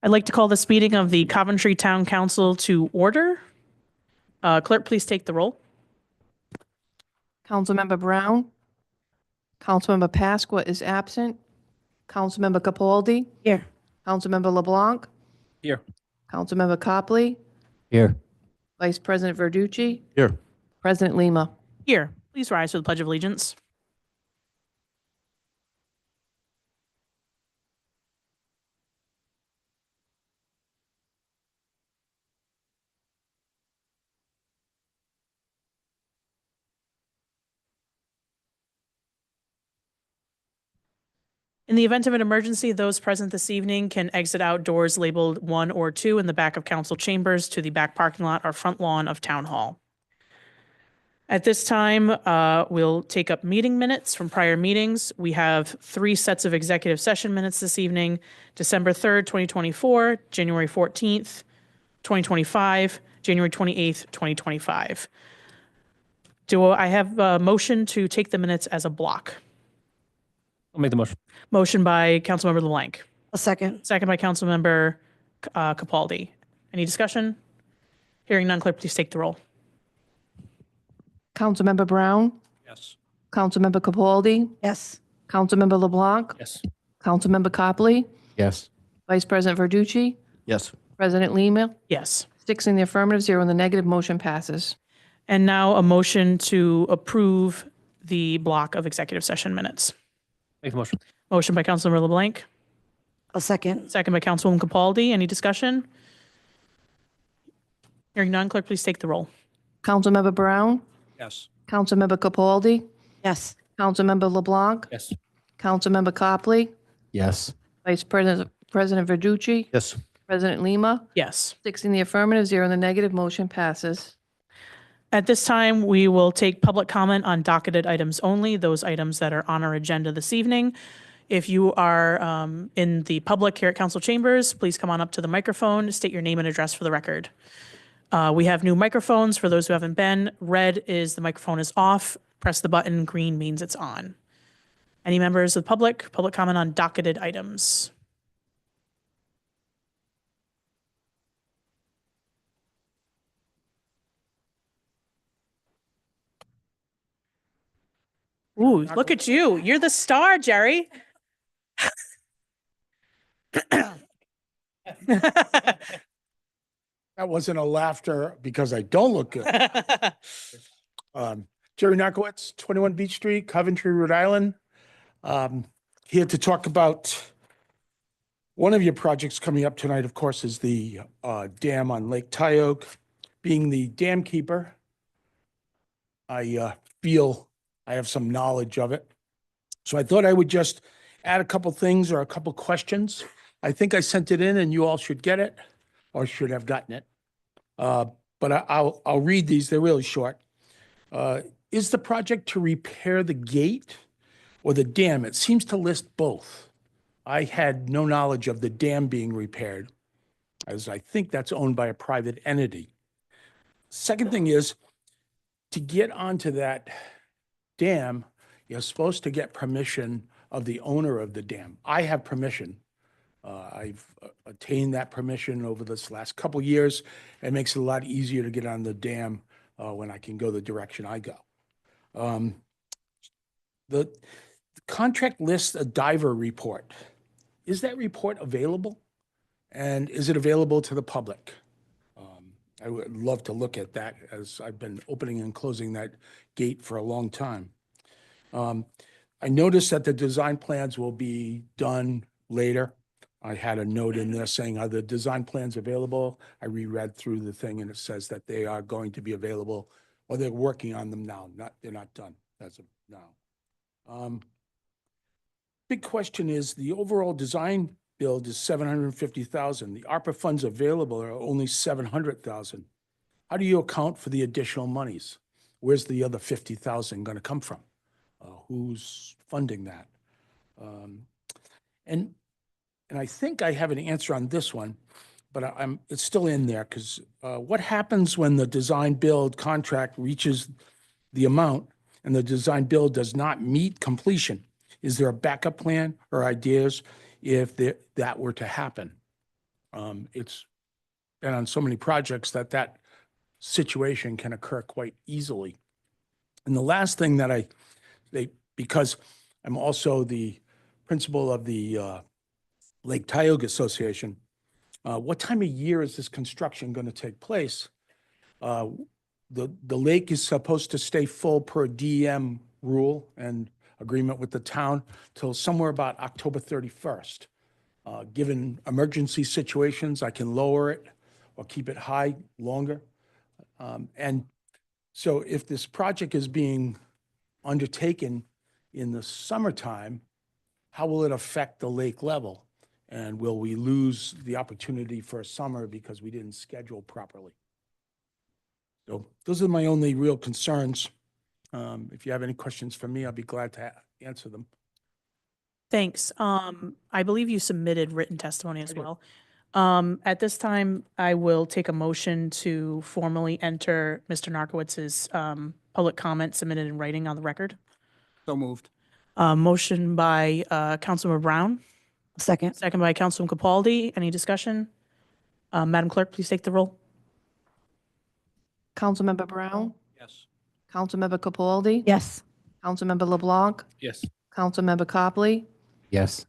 I'd like to call this meeting of the Coventry Town Council to order. Clerk, please take the roll. Councilmember Brown. Councilmember Pasqua is absent. Councilmember Capaldi. Here. Councilmember LeBlanc. Here. Councilmember Copley. Here. Vice President Verducci. Here. President Lima. Here. Please rise for the Pledge of Allegiance. In the event of an emergency, those present this evening can exit outdoors labeled 1 or 2 in the back of council chambers to the back parking lot or front lawn of Town Hall. At this time, we'll take up meeting minutes from prior meetings. We have 3 sets of executive session minutes this evening: December 3rd, 2024, January 14th, 2025, January 28th, 2025. Do I have a motion to take the minutes as a block? I'll make the motion. Motion by Councilmember LeBlanc. A second. Second by Councilmember Capaldi. Any discussion? Hearing none, clerk, please take the roll. Councilmember Brown. Yes. Councilmember Capaldi. Yes. Councilmember LeBlanc. Yes. Councilmember Copley. Yes. Vice President Verducci. Yes. President Lima. Yes. 6 in the affirmative, 0 in the negative. Motion passes. And now a motion to approve the block of executive session minutes. Make the motion. Motion by Councilmember LeBlanc, A second. second by Councilwoman Capaldi. Any discussion? Hearing none, clerk, please take the roll. Councilmember Brown. Yes. Councilmember Capaldi. Yes. Councilmember LeBlanc. Yes. Councilmember Copley. Yes. Vice President Verducci. Yes. President Lima. Yes. 6 in the affirmative, 0 in the negative. Motion passes. At this time, we will take public comment on docketed items only, those items that are on our agenda this evening. If you are in the public here at council chambers, please come on up to the microphone, state your name and address for the record. We have new microphones for those who haven't been. Red is the microphone is off. Press the button. Green means it's on. Any members of the public comment on docketed items? Ooh, look at you. You're the star, Jerry. That wasn't a laughter because I don't look good. Jerry Narkowitz, 21 Beach Street, Coventry, Rhode Island. Here to talk about one of your projects coming up tonight, of course, is the dam on Lake Tiogue. Being the dam keeper, I feel I have some knowledge of it. So I thought I would just add a couple things or a couple questions. I think I sent it in and you all should get it or should have gotten it. But I'll read these. They're really short. Is the project to repair the gate or the dam? It seems to list both. I had no knowledge of the dam being repaired, as I think that's owned by a private entity. Second thing is, to get onto that dam, you're supposed to get permission of the owner of the dam. I have permission. I've attained that permission over this last couple years. It makes it a lot easier to get on the dam when I can go the direction I go. The contract lists a diver report. Is that report available? And is it available to the public? I would love to look at that, as I've been opening and closing that gate for a long time. I noticed that the design plans will be done later. I had a note in there saying, are the design plans available? I reread through the thing and it says that they are going to be available, or they're working on them now. They're not done as of now. Big question is, the overall design build is $750,000. The ARPA funds available are only $700,000. How do you account for the additional monies? Where's the other $50,000 going to come from? Who's funding that? And I think I have an answer on this one, but it's still in there because what happens when the design build contract reaches the amount and the design build does not meet completion? Is there a backup plan or ideas if that were to happen? It's been on so many projects that situation can occur quite easily. And the last thing that because I'm also the principal of the Lake Tiogue Association, what time of year is this construction going to take place? The lake is supposed to stay full per DEM rule and agreement with the town till somewhere about October 31st. Given emergency situations, I can lower it or keep it high longer. And so if this project is being undertaken in the summertime, how will it affect the lake level? And will we lose the opportunity for a summer because we didn't schedule properly? So those are my only real concerns. If you have any questions for me, I'll be glad to answer them. Thanks. I believe you submitted written testimony as I did. well. At this time, I will take a motion to formally enter Mr. Narcowitz's public comment submitted in writing on the record. So moved. Motion by Councilmember Brown, Second. second by Councilman Capaldi. Any discussion? Madam Clerk, please take the roll. Councilmember Brown, Yes. Councilmember Capaldi. Yes. Councilmember LeBlanc, Yes. Councilmember Copley, Yes.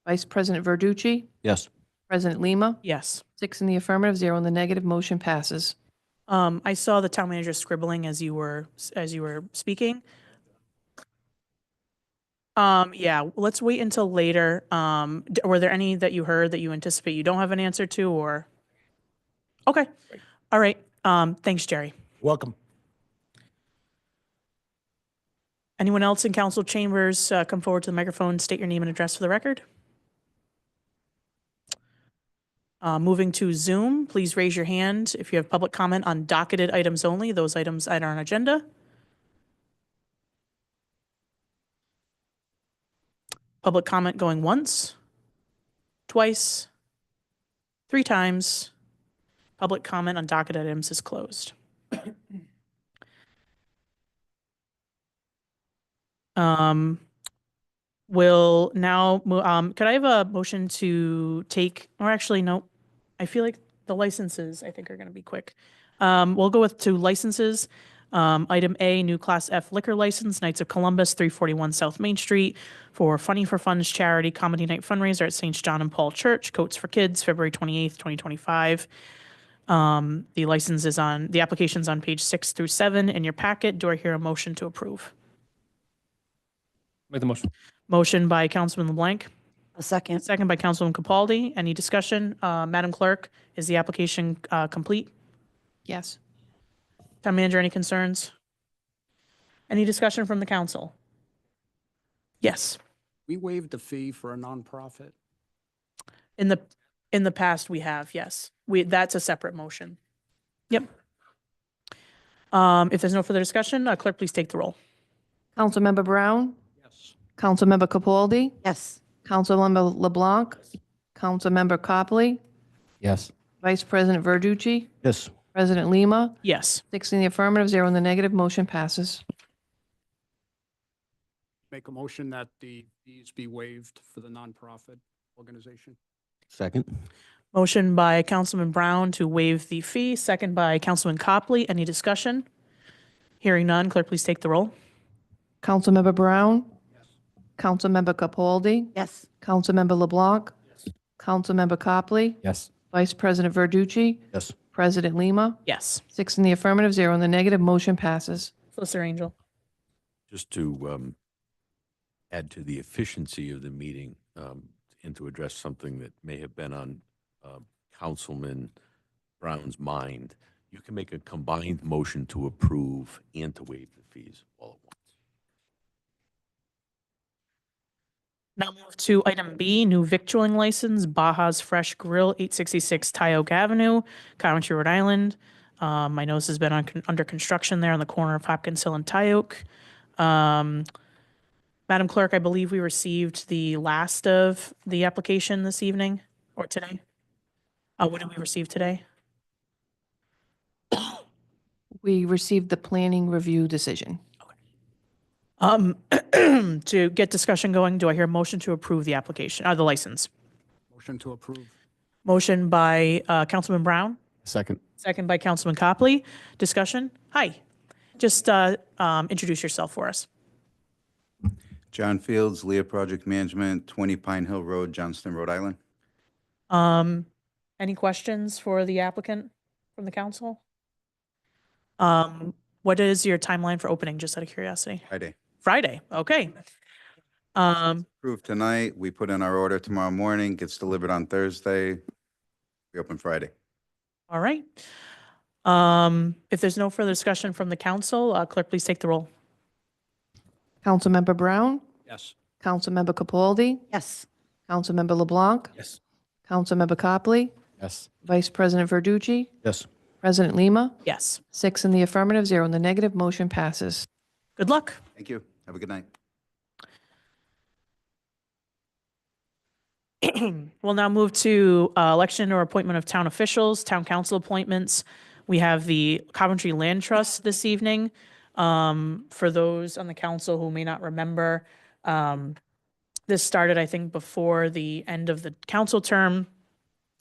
Vice President Verducci, Yes. President Lima. Yes. 6 in the affirmative, 0 in the negative, motion passes. I saw the town manager scribbling as you were speaking. Yeah, let's wait until later. Were there any that you heard that you anticipate you don't have an answer to, or? Okay, all right. Thanks, Jerry. Welcome. Anyone else in council chambers, come forward to the microphone, state your name and address for the record. Moving to Zoom, please raise your hand if you have public comment on docketed items only, those items that are on agenda. Public comment going once, twice, 3 times. Public comment on docket items is closed. Will now, could I have a motion to take, or actually, no, I feel like the licenses, I think, are going to be quick. We'll go to licenses. Item A, new Class F liquor license, Knights of Columbus, 341 South Main Street, for Funny for Funds charity comedy night fundraiser at St. John and Paul Church, Coats for Kids, February 28th, 2025. The license is on, the application's on page 6 through 7 in your packet. Do I hear a motion to approve? Make the motion. Motion by Councilman LeBlanc, A second. second by Councilman Capaldi. Any discussion? Madam Clerk, is the application complete? Yes. Town manager, any concerns? Any discussion from the council? Yes. We waived the fee for a nonprofit. In the past, we have, yes. That's a separate motion. Yep. If there's no further discussion, clerk, please take the roll. Councilmember Brown, Yes. Councilmember Capaldi, Yes. Councilmember LeBlanc, Councilmember Copley, Yes. Vice President Verducci, Yes. President Lima. Yes. 6 in the affirmative, 0 in the negative, motion passes. Make a motion that the fees be waived for the nonprofit organization. Second. Motion by Councilman Brown to waive the fee, second by Councilman Copley. Any discussion? Hearing none, clerk, please take the roll. Councilmember Brown, Councilmember Capaldi, Yes. Councilmember LeBlanc, Councilmember Copley, Yes. Vice President Verducci, Yes. President Lima. Yes. 6 in the affirmative, 0 in the negative, motion passes. Solicitor Angel. Just to add to the efficiency of the meeting and to address something that may have been on Councilman Brown's mind, you can make a combined motion to approve and to waive the fees all at once. Now move to item B, new victualling license, Baja's Fresh Grill, 866 Tiogue Avenue, Coventry, Rhode Island. My nose has been under construction there on the corner of Hopkins Hill and Tiogue. Madam Clerk, I believe we received the last of the application this evening or today. What did we receive today? We received the planning review decision. To get discussion going, do I hear a motion to approve the application, the license? Motion to approve. Motion by Councilman Brown, Second. second by Councilman Copley. Discussion? Hi. Just introduce yourself for us. John Fields, Leah Project Management, 20 Pine Hill Road, Johnston, Rhode Island. Any questions for the applicant from the council? What is your timeline for opening, just out of curiosity? Friday. Friday, okay. Approved tonight. We put in our order tomorrow morning, gets delivered on Thursday. We open Friday. All right. If there's no further discussion from the council, clerk, please take the roll. Councilmember Brown, Yes. Councilmember Capaldi, Yes. Councilmember LeBlanc, Yes. Councilmember Copley, Yes. Vice President Verducci, Yes. President Lima, Yes. 6 in the affirmative, 0 in the negative, motion passes. Good luck. Thank you. Have a good night. We'll now move to election or appointment of town officials, town council appointments. We have the Coventry Land Trust this evening. For those on the council who may not remember, this started, I think, before the end of the council term.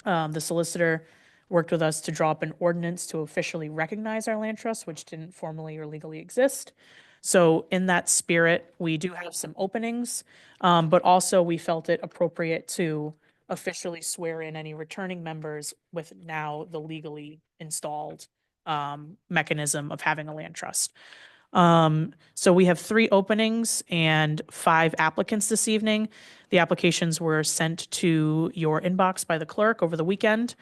The solicitor worked with us to draw up an ordinance to officially recognize our land trust, which didn't formally or legally exist. So in that spirit, we do have some openings, but also we felt it appropriate to officially swear in any returning members with now the legally installed mechanism of having a land trust. So we have 3 openings and 5 applicants this evening. The applications were sent to your inbox by the clerk over the weekend.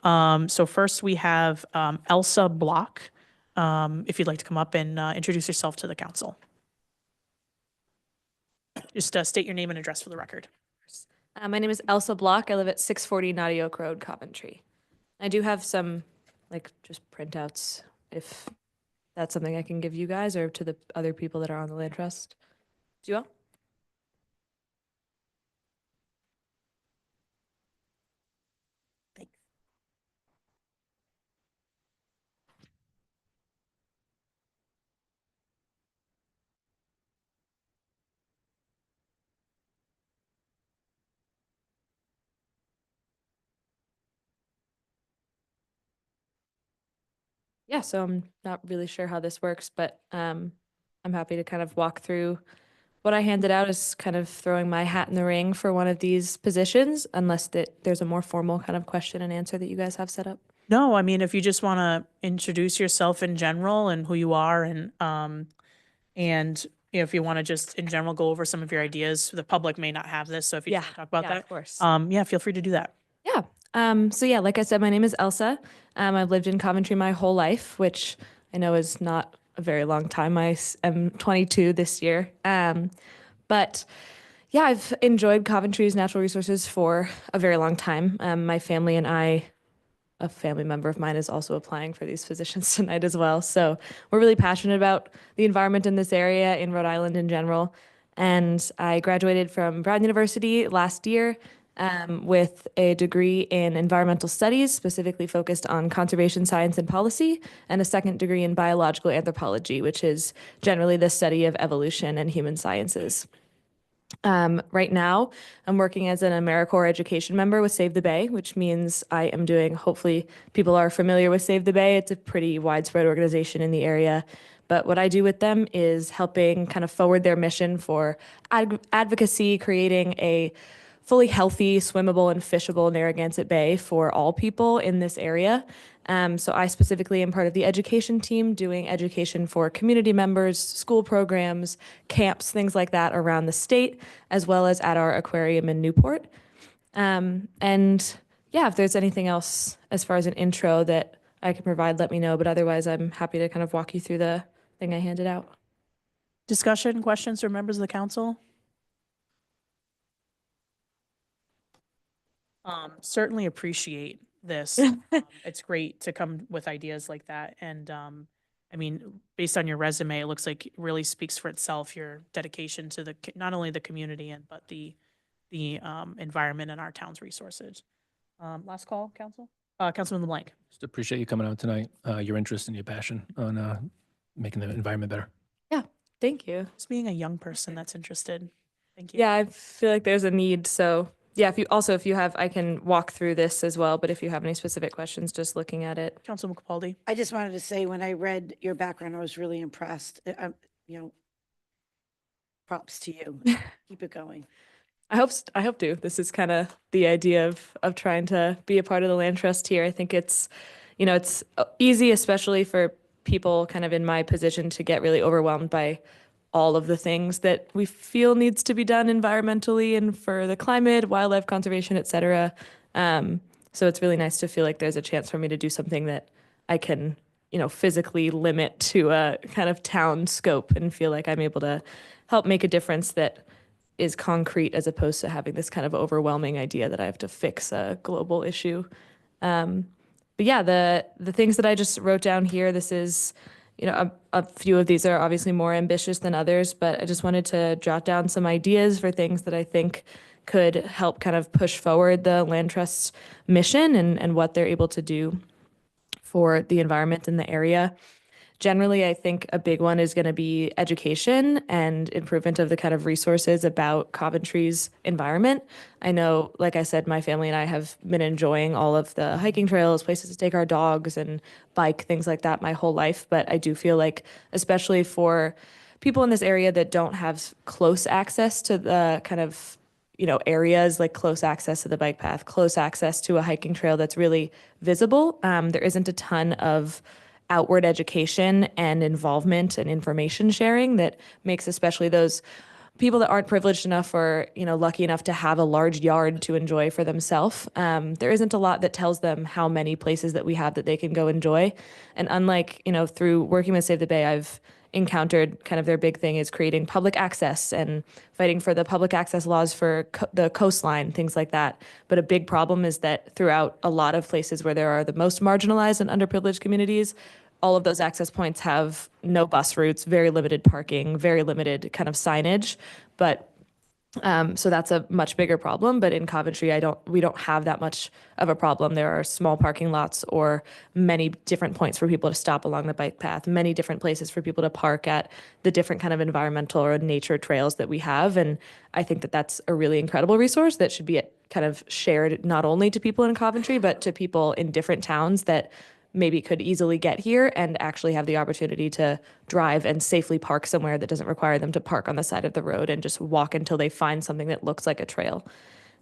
So first we have Elsa Block. If you'd like to come up and introduce yourself to the council. Just state your name and address for the record. My name is Elsa Block. I live at 640 Naughty Oak Road, Coventry. I do have some, just printouts, if that's something I can give you guys or to the other people that are on the land trust. Do you all? Thanks. Yeah, so I'm not really sure how this works, but I'm happy to kind of walk through what I handed out as kind of throwing my hat in the ring for one of these positions, unless there's a more formal kind of question and answer that you guys have set up. No, I mean, if you just want to introduce yourself in general and who you are and if you want to just in general go over some of your ideas, the public may not have this. So if you just wanna talk about that, of course. yeah, feel free to do that. Yeah. So yeah, like I said, my name is Elsa. I've lived in Coventry my whole life, which I know is not a very long time. I am 22 this year. But yeah, I've enjoyed Coventry's natural resources for a very long time. My family and I, a family member of mine is also applying for these positions tonight as well. So we're really passionate about the environment in this area, in Rhode Island in general. And I graduated from Brown University last year with a degree in environmental studies, specifically focused on conservation science and policy, and a second degree in biological anthropology, which is generally the study of evolution and human sciences. Right now, I'm working as an AmeriCorps education member with Save the Bay, which means I am doing, hopefully people are familiar with Save the Bay. It's a pretty widespread organization in the area. But what I do with them is helping kind of forward their mission for advocacy, creating a fully healthy, swimmable, and fishable Narragansett Bay for all people in this area. So I specifically am part of the education team, doing education for community members, school programs, camps, things like that around the state, as well as at our aquarium in Newport. And yeah, if there's anything else as far as an intro that I can provide, let me know. But otherwise, I'm happy to kind of walk you through the thing I handed out. Discussion, questions from members of the council? Certainly appreciate this. It's great to come with ideas like that. And I mean, based on your resume, it looks like it really speaks for itself, your dedication to the not only the community but the environment and our town's resources. Last call, council? Councilman LeBlanc. Just appreciate you coming out tonight, your interest and your passion on making the environment better. Yeah, thank you. Just being a young person that's interested. Thank you. Yeah, I feel like there's a need, so Yeah, if you have, I can walk through this as well, but if you have any specific questions, just looking at it. Councilman Capaldi? I just wanted to say, when I read your background, I was really impressed. You know, props to you. Keep it going. I hope to. This is kind of the idea of trying to be a part of the land trust here. I think it's, it's easy, especially for people kind of in my position, to get really overwhelmed by all of the things that we feel needs to be done environmentally and for the climate, wildlife conservation, et cetera. So it's really nice to feel like there's a chance for me to do something that I can, physically limit to a kind of town scope and feel like I'm able to help make a difference that is concrete, as opposed to having this kind of overwhelming idea that I have to fix a global issue. But yeah, the things that I just wrote down here, this is, a few of these are obviously more ambitious than others, but I just wanted to jot down some ideas for things that I think could help kind of push forward the Land Trust's mission and what they're able to do for the environment in the area. Generally, I think a big one is going to be education and improvement of the kind of resources about Coventry's environment. I know, like I said, my family and I have been enjoying all of the hiking trails, places to take our dogs and bike, things like that my whole life. But I do feel like, especially for people in this area that don't have close access to the kind of areas, like close access to the bike path, close access to a hiking trail that's really visible, there isn't a ton of outward education and involvement and information sharing that makes especially those people that aren't privileged enough or lucky enough to have a large yard to enjoy for themselves. There isn't a lot that tells them how many places that we have that they can go enjoy. And unlike through working with Save the Bay, I've encountered kind of their big thing is creating public access and fighting for the public access laws for the coastline, things like that. But a big problem is that throughout a lot of places where there are the most marginalized and underprivileged communities, all of those access points have no bus routes, very limited parking, very limited kind of signage. But so that's a much bigger problem. But in Coventry, we don't have that much of a problem. There are small parking lots or many different points for people to stop along the bike path, many different places for people to park at, the different kind of environmental or nature trails that we have. And I think that that's a really incredible resource that should be kind of shared not only to people in Coventry, but to people in different towns that maybe could easily get here and actually have the opportunity to drive and safely park somewhere that doesn't require them to park on the side of the road and just walk until they find something that looks like a trail.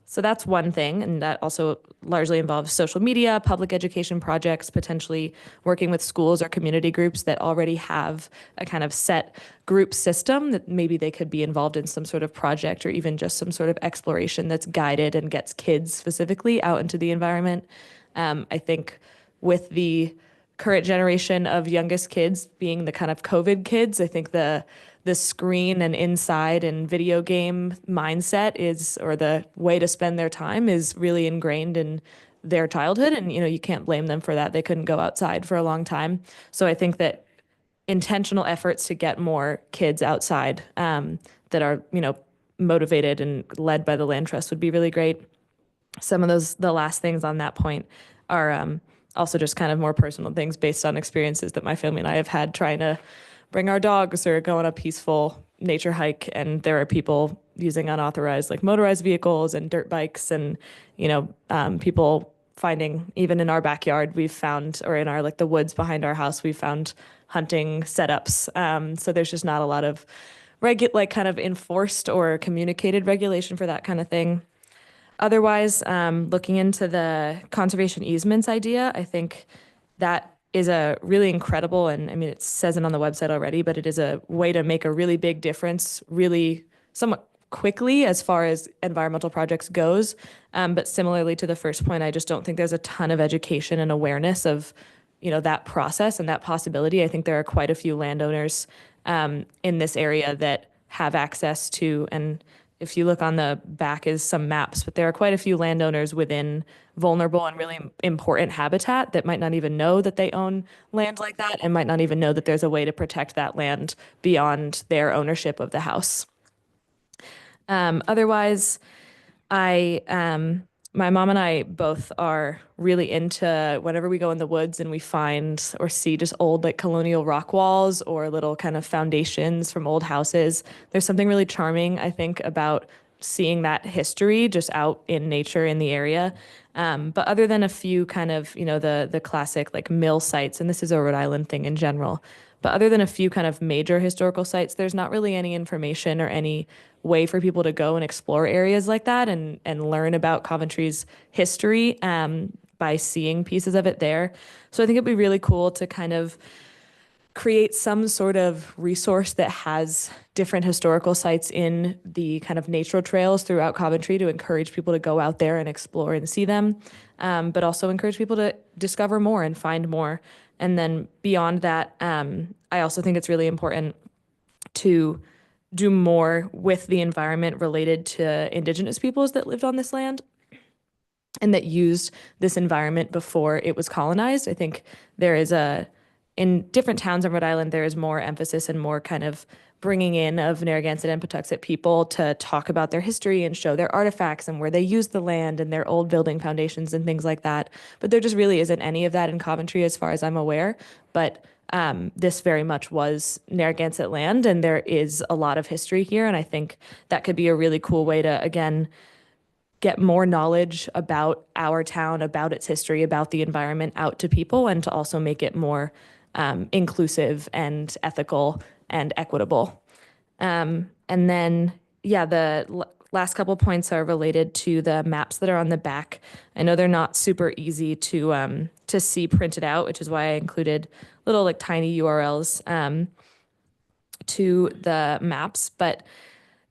So that's one thing, and that also largely involves social media, public education projects, potentially working with schools or community groups that already have a kind of set group system that maybe they could be involved in some sort of project or even just some sort of exploration that's guided and gets kids specifically out into the environment. I think with the current generation of youngest kids being the kind of COVID kids, I think the screen and inside and video game mindset or the way to spend their time is really ingrained in their childhood. And, you can't blame them for that. They couldn't go outside for a long time. So I think that intentional efforts to get more kids outside that are, motivated and led by the Land Trust would be really great. Some of the last things on that point are also just kind of more personal things based on experiences that my family and I have had trying to bring our dogs or go on a peaceful nature hike. And there are people using unauthorized, like motorized vehicles and dirt bikes and, people finding, even in our backyard, we've found, or in our, like the woods behind our house, we've found hunting setups. So there's just not a lot of kind of enforced or communicated regulation for that kind of thing. Otherwise, looking into the conservation easements idea, I think that is a really incredible, and I mean, it says it on the website already, but it is a way to make a really big difference, really somewhat quickly as far as environmental projects goes. But similarly to the first point, I just don't think there's a ton of education and awareness of, that process and that possibility. I think there are quite a few landowners in this area that have access to, and if you look on the back is some maps, but there are quite a few landowners within vulnerable and really important habitat that might not even know that they own land like that and might not even know that there's a way to protect that land beyond their ownership of the house. Otherwise, my mom and I both are really into whenever we go in the woods and we find or see just old like colonial rock walls or little kind of foundations from old houses. There's something really charming, I think, about seeing that history just out in nature in the area. But other than a few kind of, the classic like mill sites, and this is a Rhode Island thing in general, but other than a few kind of major historical sites, there's not really any information or any way for people to go and explore areas like that and learn about Coventry's history by seeing pieces of it there. So I think it'd be really cool to kind of create some sort of resource that has different historical sites in the kind of nature trails throughout Coventry to encourage people to go out there and explore and see them, but also encourage people to discover more and find more. And then beyond that, I also think it's really important to do more with the environment related to Indigenous peoples that lived on this land and that used this environment before it was colonized. I think there is in different towns in Rhode Island, there is more emphasis and more kind of bringing in of Narragansett and Patuxet people to talk about their history and show their artifacts and where they used the land and their old building foundations and things like that. But there just really isn't any of that in Coventry as far as I'm aware. But this very much was Narragansett land, and there is a lot of history here. And I think that could be a really cool way to, again, get more knowledge about our town, about its history, about the environment out to people, and to also make it more inclusive and ethical and equitable. And then, the last couple points are related to the maps that are on the back. I know they're not super easy to see printed out, which is why I included little like tiny URLs to the maps, but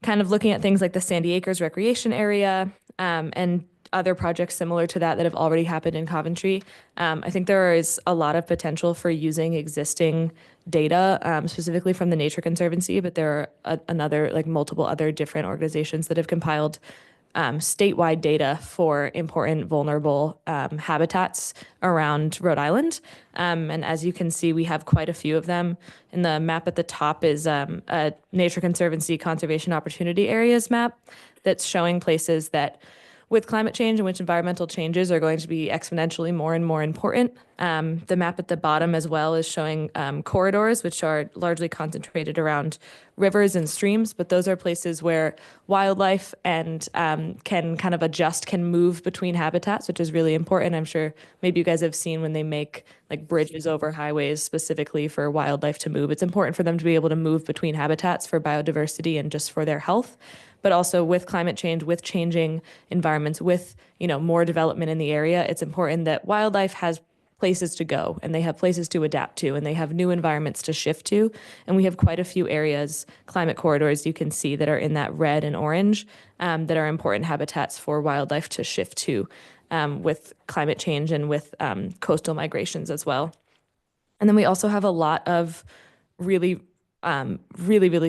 kind of looking at things like the Sandy Acres Recreation Area and other projects similar to that have already happened in Coventry. I think there is a lot of potential for using existing data, specifically from the Nature Conservancy, but there are multiple other different organizations that have compiled statewide data for important vulnerable habitats around Rhode Island. And as you can see, we have quite a few of them. And the map at the top is a Nature Conservancy Conservation Opportunity Areas map that's showing places that with climate change and which environmental changes are going to be exponentially more and more important. The map at the bottom as well is showing corridors, which are largely concentrated around rivers and streams, but those are places where wildlife and can kind of adjust, can move between habitats, which is really important. I'm sure maybe you guys have seen when they make like bridges over highways specifically for wildlife to move. It's important for them to be able to move between habitats for biodiversity and just for their health. But also with climate change, with changing environments, with more development in the area, it's important that wildlife has places to go and they have places to adapt to and they have new environments to shift to. And we have quite a few areas, climate corridors you can see that are in that red and orange that are important habitats for wildlife to shift to with climate change and with coastal migrations as well. And then we also have a lot of really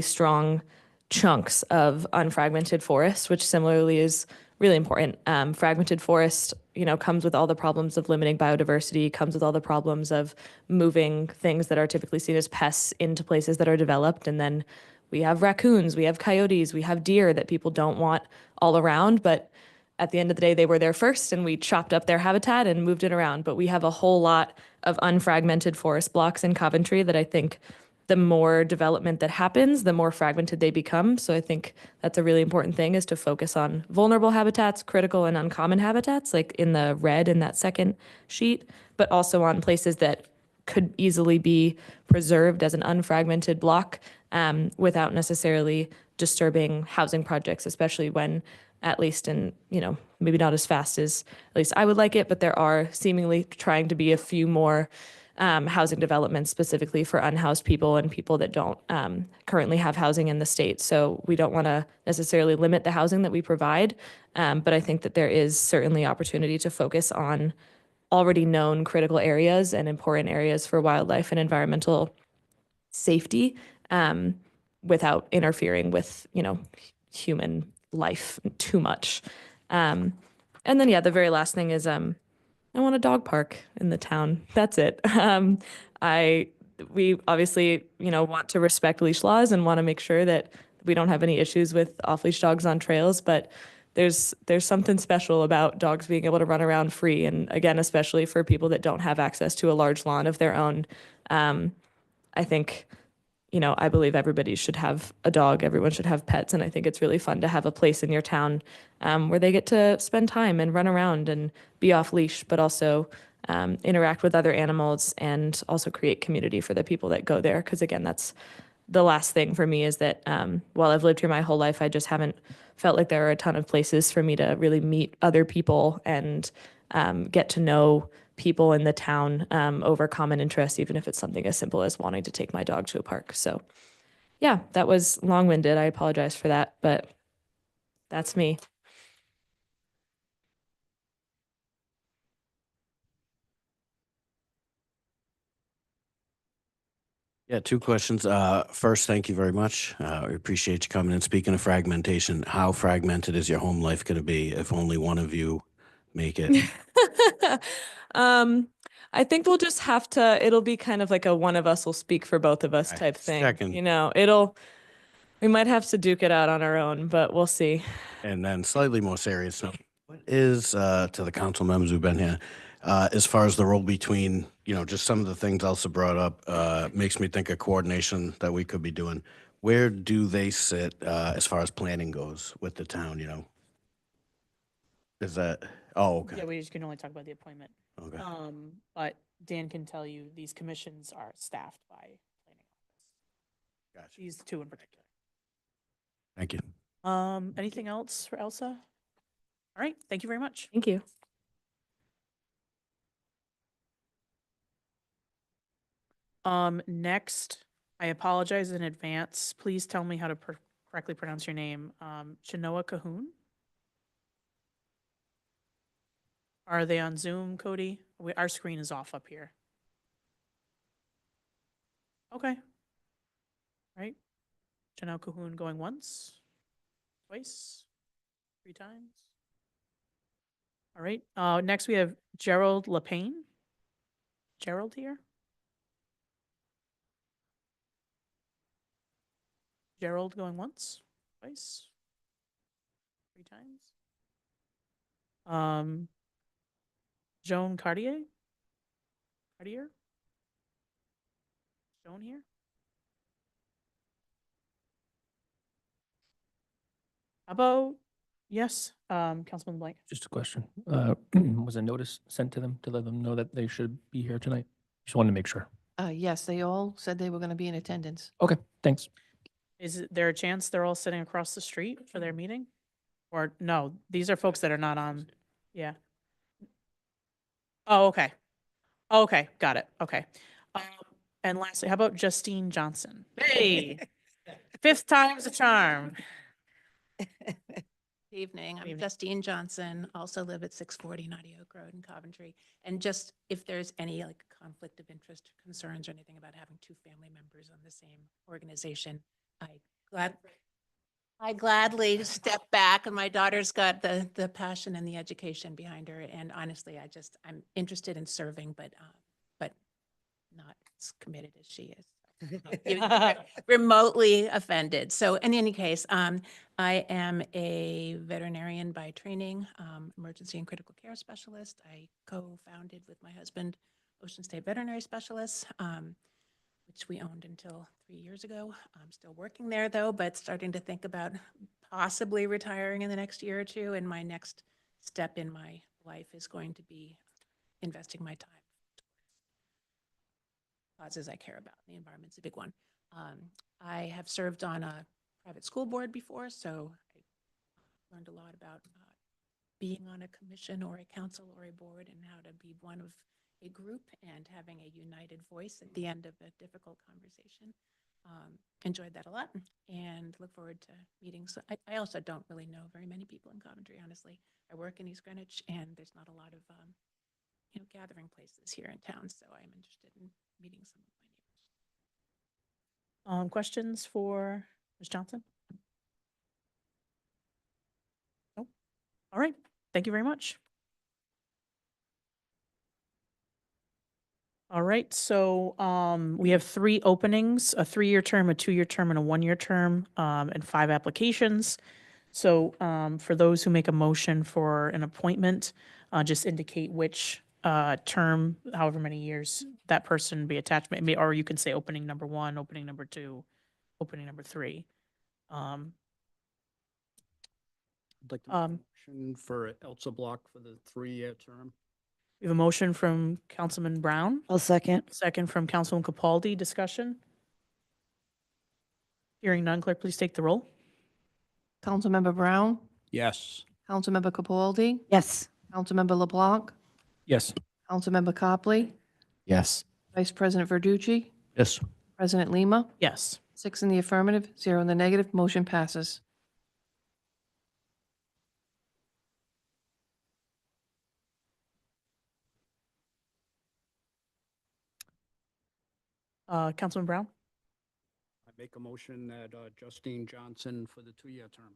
strong chunks of unfragmented forest, which similarly is really important. Fragmented forest, comes with all the problems of limiting biodiversity, comes with all the problems of moving things that are typically seen as pests into places that are developed. And then we have raccoons, we have coyotes, we have deer that people don't want all around. But at the end of the day, they were there first and we chopped up their habitat and moved it around. But we have a whole lot of unfragmented forest blocks in Coventry that I think the more development that happens, the more fragmented they become. So I think that's a really important thing, is to focus on vulnerable habitats, critical and uncommon habitats, like in the red in that second sheet, but also on places that could easily be preserved as an unfragmented block without necessarily disturbing housing projects, especially when, at least in, maybe not as fast as at least I would like it, but there are seemingly trying to be a few more housing developments specifically for unhoused people and people that don't currently have housing in the state. So we don't want to necessarily limit the housing that we provide, but I think that there is certainly opportunity to focus on already known critical areas and important areas for wildlife and environmental safety without interfering with, human life too much. And then, the very last thing is I want a dog park in the town. That's it. We obviously, want to respect leash laws and want to make sure that we don't have any issues with off-leash dogs on trails, but there's something special about dogs being able to run around free. And again, especially for people that don't have access to a large lawn of their own. I think I believe everybody should have a dog. Everyone should have pets. And I think it's really fun to have a place in your town where they get to spend time and run around and be off leash, but also interact with other animals and also create community for the people that go there. Because again, that's the last thing for me is that while I've lived here my whole life, I just haven't felt like there are a ton of places for me to really meet other people and get to know people in the town over common interests, even if it's something as simple as wanting to take my dog to a park. So yeah, that was long-winded. I apologize for that, but that's me. Yeah, two questions. First, thank you very much. We appreciate you coming and speaking of fragmentation. How fragmented is your home life going to be if only one of you make it? I think we'll just have to, it'll be kind of like a one of us will speak for both of us Okay. type thing. Second. We might have to duke it out on our own, but we'll see. And then slightly more serious note, what is, to the council members who've been here, as far as the role between, just some of the things Elsa brought up, makes me think of coordination that we could be doing. Where do they sit, as far as planning goes with the town, Is that, oh, okay. Yeah, we just can only talk about the appointment. Okay. But Dan can tell you these commissions are staffed by planning office. Gotcha. These two in particular. Thank you. Anything else for Elsa? All right, thank you very much. Thank you. Next, I apologize in advance. Please tell me how to correctly pronounce your name. Chenoa Cahoone? Are they on Zoom, Cody? Our screen is off up here. Okay. Right. Jenna Cahoone going once, twice, 3 times. All right. Next we have Gerald LePain. Gerald here. Gerald going once, twice, 3 times. Joan Cartier. Cartier. Joan here. How about, yes, Councilman Blank. Just a question. Was a notice sent to them to let them know that they should be here tonight? Just wanted to make sure. Yes, they all said they were going to be in attendance. Okay, thanks. Is there a chance they're all sitting across the street for their meeting? Or no, these are folks that are not on, yeah. Oh, okay. Okay, got it. Okay. And lastly, how about Justine Johnson? Hey, 5th time's a charm. Evening. I'm Evening. Justine Johnson, also live at 640 Tiogue Road in Coventry. And just if there's any like conflict of interest or concerns or anything about having 2 family members on the same organization, I gladly step back, and my daughter's got the passion and the education behind her. And honestly, I'm interested in serving, but not as committed as she is. Remotely offended. So in any case, I am a veterinarian by training, emergency and critical care specialist. I co-founded with my husband Ocean State Veterinary Specialists, which we owned until 3 years ago. I'm still working there though, but starting to think about possibly retiring in the next year or two. And my next step in my life is going to be investing my time causes I care about. The environment's a big one. I have served on a private school board before, so I learned a lot about being on a commission or a council or a board and how to be one of a group and having a united voice at the end of a difficult conversation. Enjoyed that a lot and look forward to meeting. So I also don't really know very many people in Coventry, honestly. I work in East Greenwich and there's not a lot of gathering places here in town, so I'm interested in meeting some of my neighbors. Questions for Ms. Johnson? Nope. All right. Thank you very much. All right. So we have 3 openings, a 3-year term, a 2-year term, and a 1-year term, and 5 applications. So for those who make a motion for an appointment, just indicate which term, however many years that person be attached, or you can say opening number 1, opening number 2, opening number 3. I'd like to make a motion for Elsa Block for the 3-year term. We have a motion from Councilman Brown, I'll second. second from Councilman Capaldi. Discussion? Hearing none, clerk, please take the roll. Councilmember Brown, Yes. Councilmember Capaldi, Yes. Councilmember LeBlanc, Yes. Councilmember Copley, Yes. Vice President Verducci, Yes. President Lima. Yes. 6 in the affirmative, 0 in the negative, motion passes. Councilman Brown? I make a motion that Justine Johnson for the 2-year term.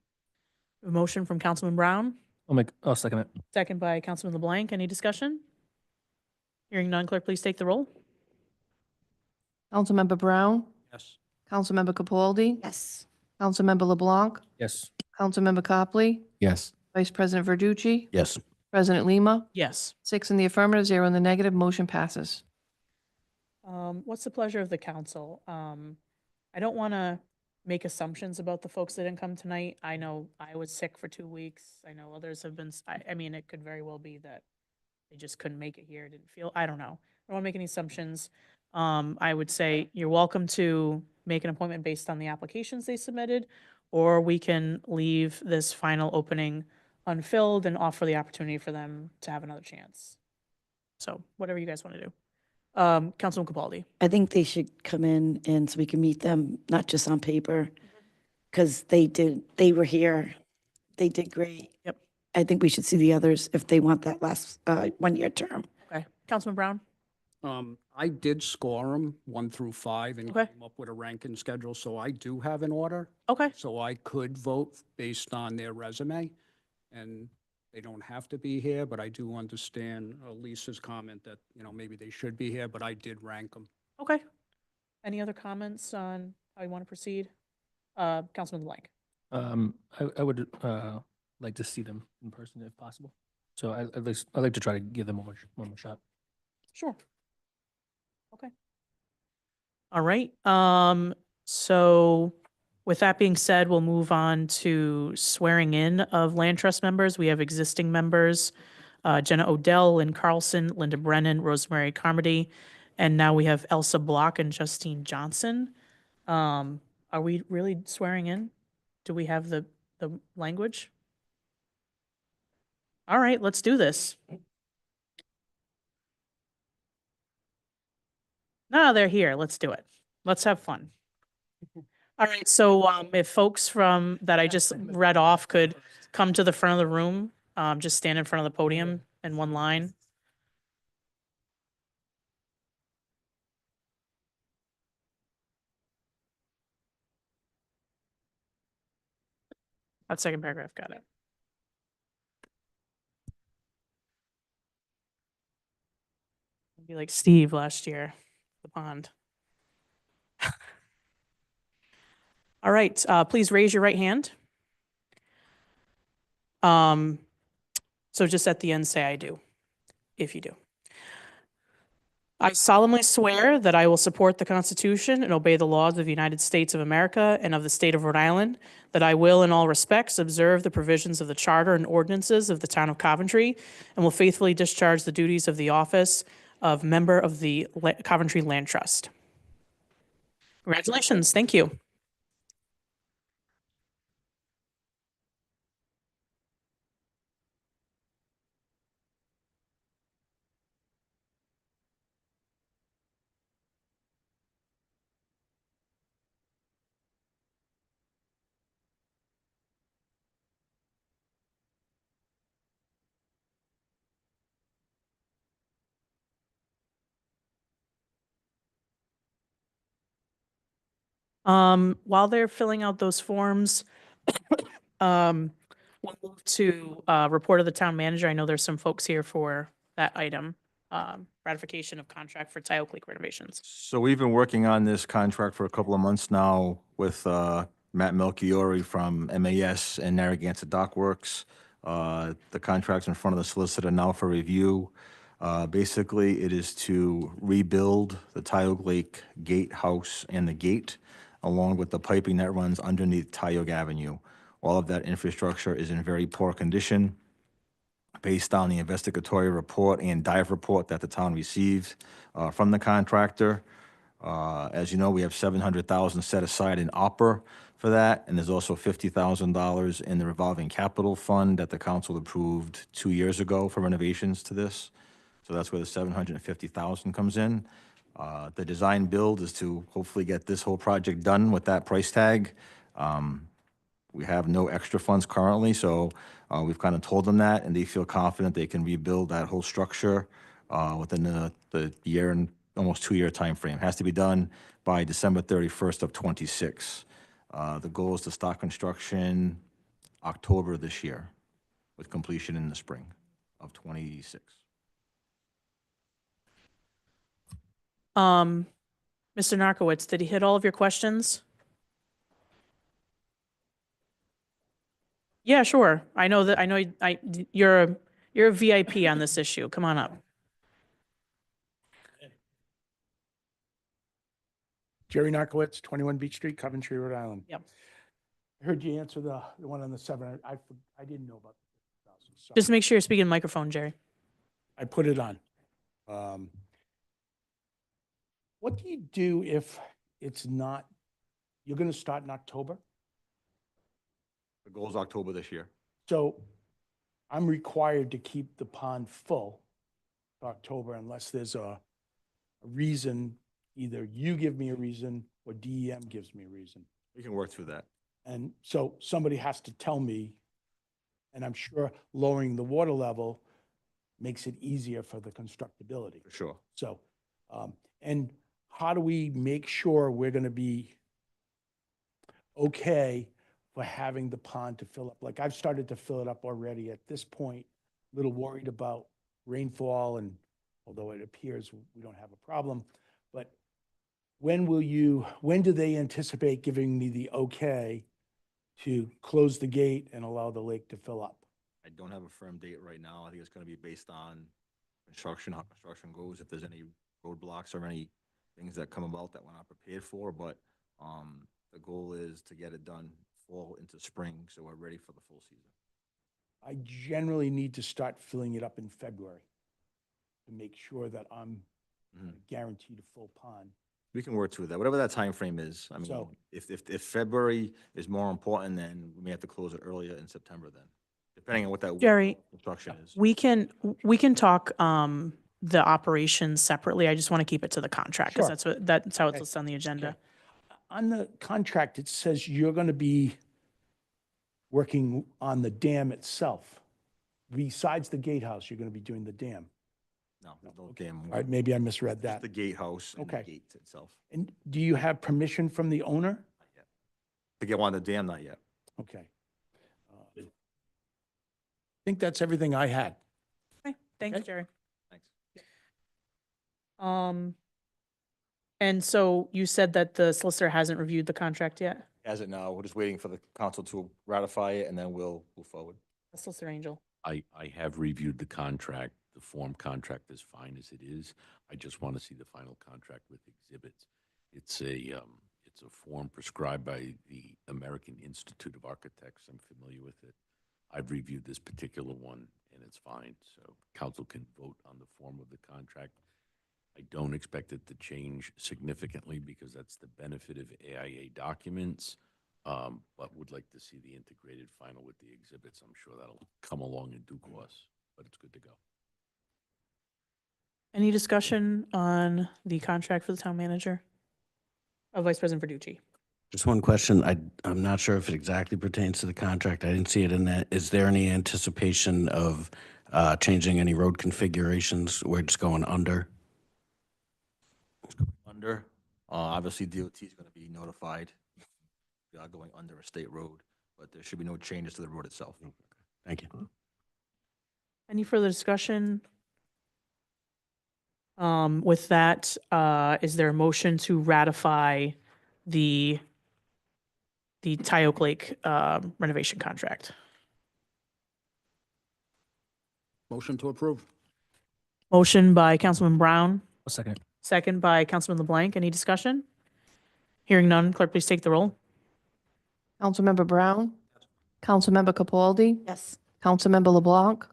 A motion from Councilman Brown, I'll second it. second by Councilman LeBlanc. Any discussion? Hearing none, clerk, please take the roll. Councilmember Brown, Yes. Councilmember Capaldi, Yes. Councilmember LeBlanc, Yes. Councilmember Copley, Yes. Vice President Verducci, Yes. President Lima. Yes. 6 in the affirmative, 0 in the negative, motion passes. What's the pleasure of the council? I don't want to make assumptions about the folks that didn't come tonight. I know I was sick for 2 weeks. I know others have been, I mean, it could very well be that they just couldn't make it here, didn't feel, I don't know. I don't want to make any assumptions. I would say you're welcome to make an appointment based on the applications they submitted, or we can leave this final opening unfilled and offer the opportunity for them to have another chance. So whatever you guys want to do. Councilman Capaldi. I think they should come in and so we can meet them, not just on paper. Because they were here. They did great. Yep. I think we should see the others if they want that last 1-year term. Okay. Councilman Brown? I did score them 1 through 5 and Okay. came up with a ranking schedule, so I do have an order. Okay. So I could vote based on their resume, and they don't have to be here, but I do understand Lisa's comment that, maybe they should be here, but I did rank them. Okay. Any other comments on how you want to proceed? Councilman Blank. I would like to see them in person if possible. So I'd like to try to give them one more shot. Sure. Okay. All right. So with that being said, we'll move on to swearing in of land trust members. We have existing members, Jenna O'del, Lynn Carlson, Linda Brennan, Rosemary Carmody, and now we have Elsa Block and Justine Johnson. Are we really swearing in? Do we have the language? All right, let's do this. No, they're here. Let's do it. Let's have fun. All right, so if folks from that I just read off could come to the front of the room, just stand in front of the podium in one line. That second paragraph, got it. Be like Steve last year, the pond. All right, please raise your right hand. So just at the end, say I do, if you do. I solemnly swear that I will support the Constitution and obey the laws of the United States of America and of the state of Rhode Island, that I will in all respects observe the provisions of the charter and ordinances of the town of Coventry, and will faithfully discharge the duties of the office of member of the Coventry Land Trust. Congratulations, thank you. While they're filling out those forms, we'll move to report of the town manager. I know there's some folks here for that item, ratification of contract for Tiogue Lake renovations. So we've been working on this contract for a couple of months now with Matt Melchiori from MAS and Narragansett Dock Works. The contract's in front of the solicitor now for review. Basically, it is to rebuild the Tiogue Lake gatehouse and the gate, along with the piping that runs underneath Tiogue Avenue. All of that infrastructure is in very poor condition based on the investigatory report and dive report that the town received from the contractor. As you know, we have $700,000 set aside in opera for that, and there's also $50,000 in the revolving capital fund that the council approved 2 years ago for renovations to this. So that's where the $750,000 comes in. The design build is to hopefully get this whole project done with that price tag. We have no extra funds currently, so we've kind of told them that, and they feel confident they can rebuild that whole structure within the year and almost 2-year timeframe. Has to be done by December 31st of '26. The goal is to start construction October this year, with completion in the spring of '26. Mr. Narkowitz, did he hit all of your questions? Yeah, sure. I know you're a VIP on this issue. Come on up. Jerry Narkowitz, 21 Beach Street, Coventry, Rhode Island. Yep. I heard you answer the one on the 7. I didn't know about the 50,000. Sorry. Just make sure you're speaking to the microphone, Jerry. I put it on. What do you do if it's not, you're going to start in October? The goal is October this year. So I'm required to keep the pond full for October unless there's a reason, either you give me a reason or DEM gives me a reason. We can work through that. And so somebody has to tell me, and I'm sure lowering the water level makes it easier for the constructability. For sure. So, and how do we make sure we're going to be okay for having the pond to fill up? Like I've started to fill it up already at this point, a little worried about rainfall, and although it appears we don't have a problem, but when do they anticipate giving me the okay to close the gate and allow the lake to fill up? I don't have a firm date right now. I think it's going to be based on construction, how construction goes, if there's any roadblocks or any things that come about that we're not prepared for. But the goal is to get it done fall into spring, so we're ready for the full season. I generally need to start filling it up in February to make sure that I'm guaranteed a full pond. We can work through that, whatever that time frame is. I mean, So- if February is more important, then we may have to close it earlier in September then, depending on what that Jerry, construction is. we can talk the operations separately. I just want to keep it to the contract because Sure. that's how it's Okay. listed on the agenda. On the contract, it says you're going to be working on the dam itself. Besides the gatehouse, you're going to be doing the dam. No dam. All right, maybe I misread Just that. the gatehouse and the Okay. gate itself. And do you have permission from the owner? Not yet. To get on the dam, not yet. Okay. I think that's everything I had. Okay, thanks, Okay. Jerry. Thanks. And so you said that the solicitor hasn't reviewed the contract yet? As it now, we're just waiting for the council to ratify it, and then we'll move forward. Solicitor Angel. I have reviewed the contract. The form contract is fine as it is. I just want to see the final contract with exhibits. It's a form prescribed by the American Institute of Architects. I'm familiar with it. I've reviewed this particular one, and it's fine. So council can vote on the form of the contract. I don't expect it to change significantly because that's the benefit of AIA documents, but would like to see the integrated final with the exhibits. I'm sure that'll come along in due course, but it's good to go. Any discussion on the contract for the town manager? Oh, Vice President Verducci. Just one question. I'm not sure if it exactly pertains to the contract. I didn't see it in that. Is there any anticipation of changing any road configurations? We're just going under? Under, obviously DOT is going to be notified. We are going under a state road, but there should be no changes to the road itself. Thank you. Any further discussion? With that, is there a motion to ratify the Tiogue Lake renovation contract? Motion to approve. Motion by Councilman Brown, A second. second by Councilman LeBlanc. Any discussion? Hearing none, clerk, please take the roll. Councilmember Brown, Councilmember Capaldi, Yes. Councilmember LeBlanc,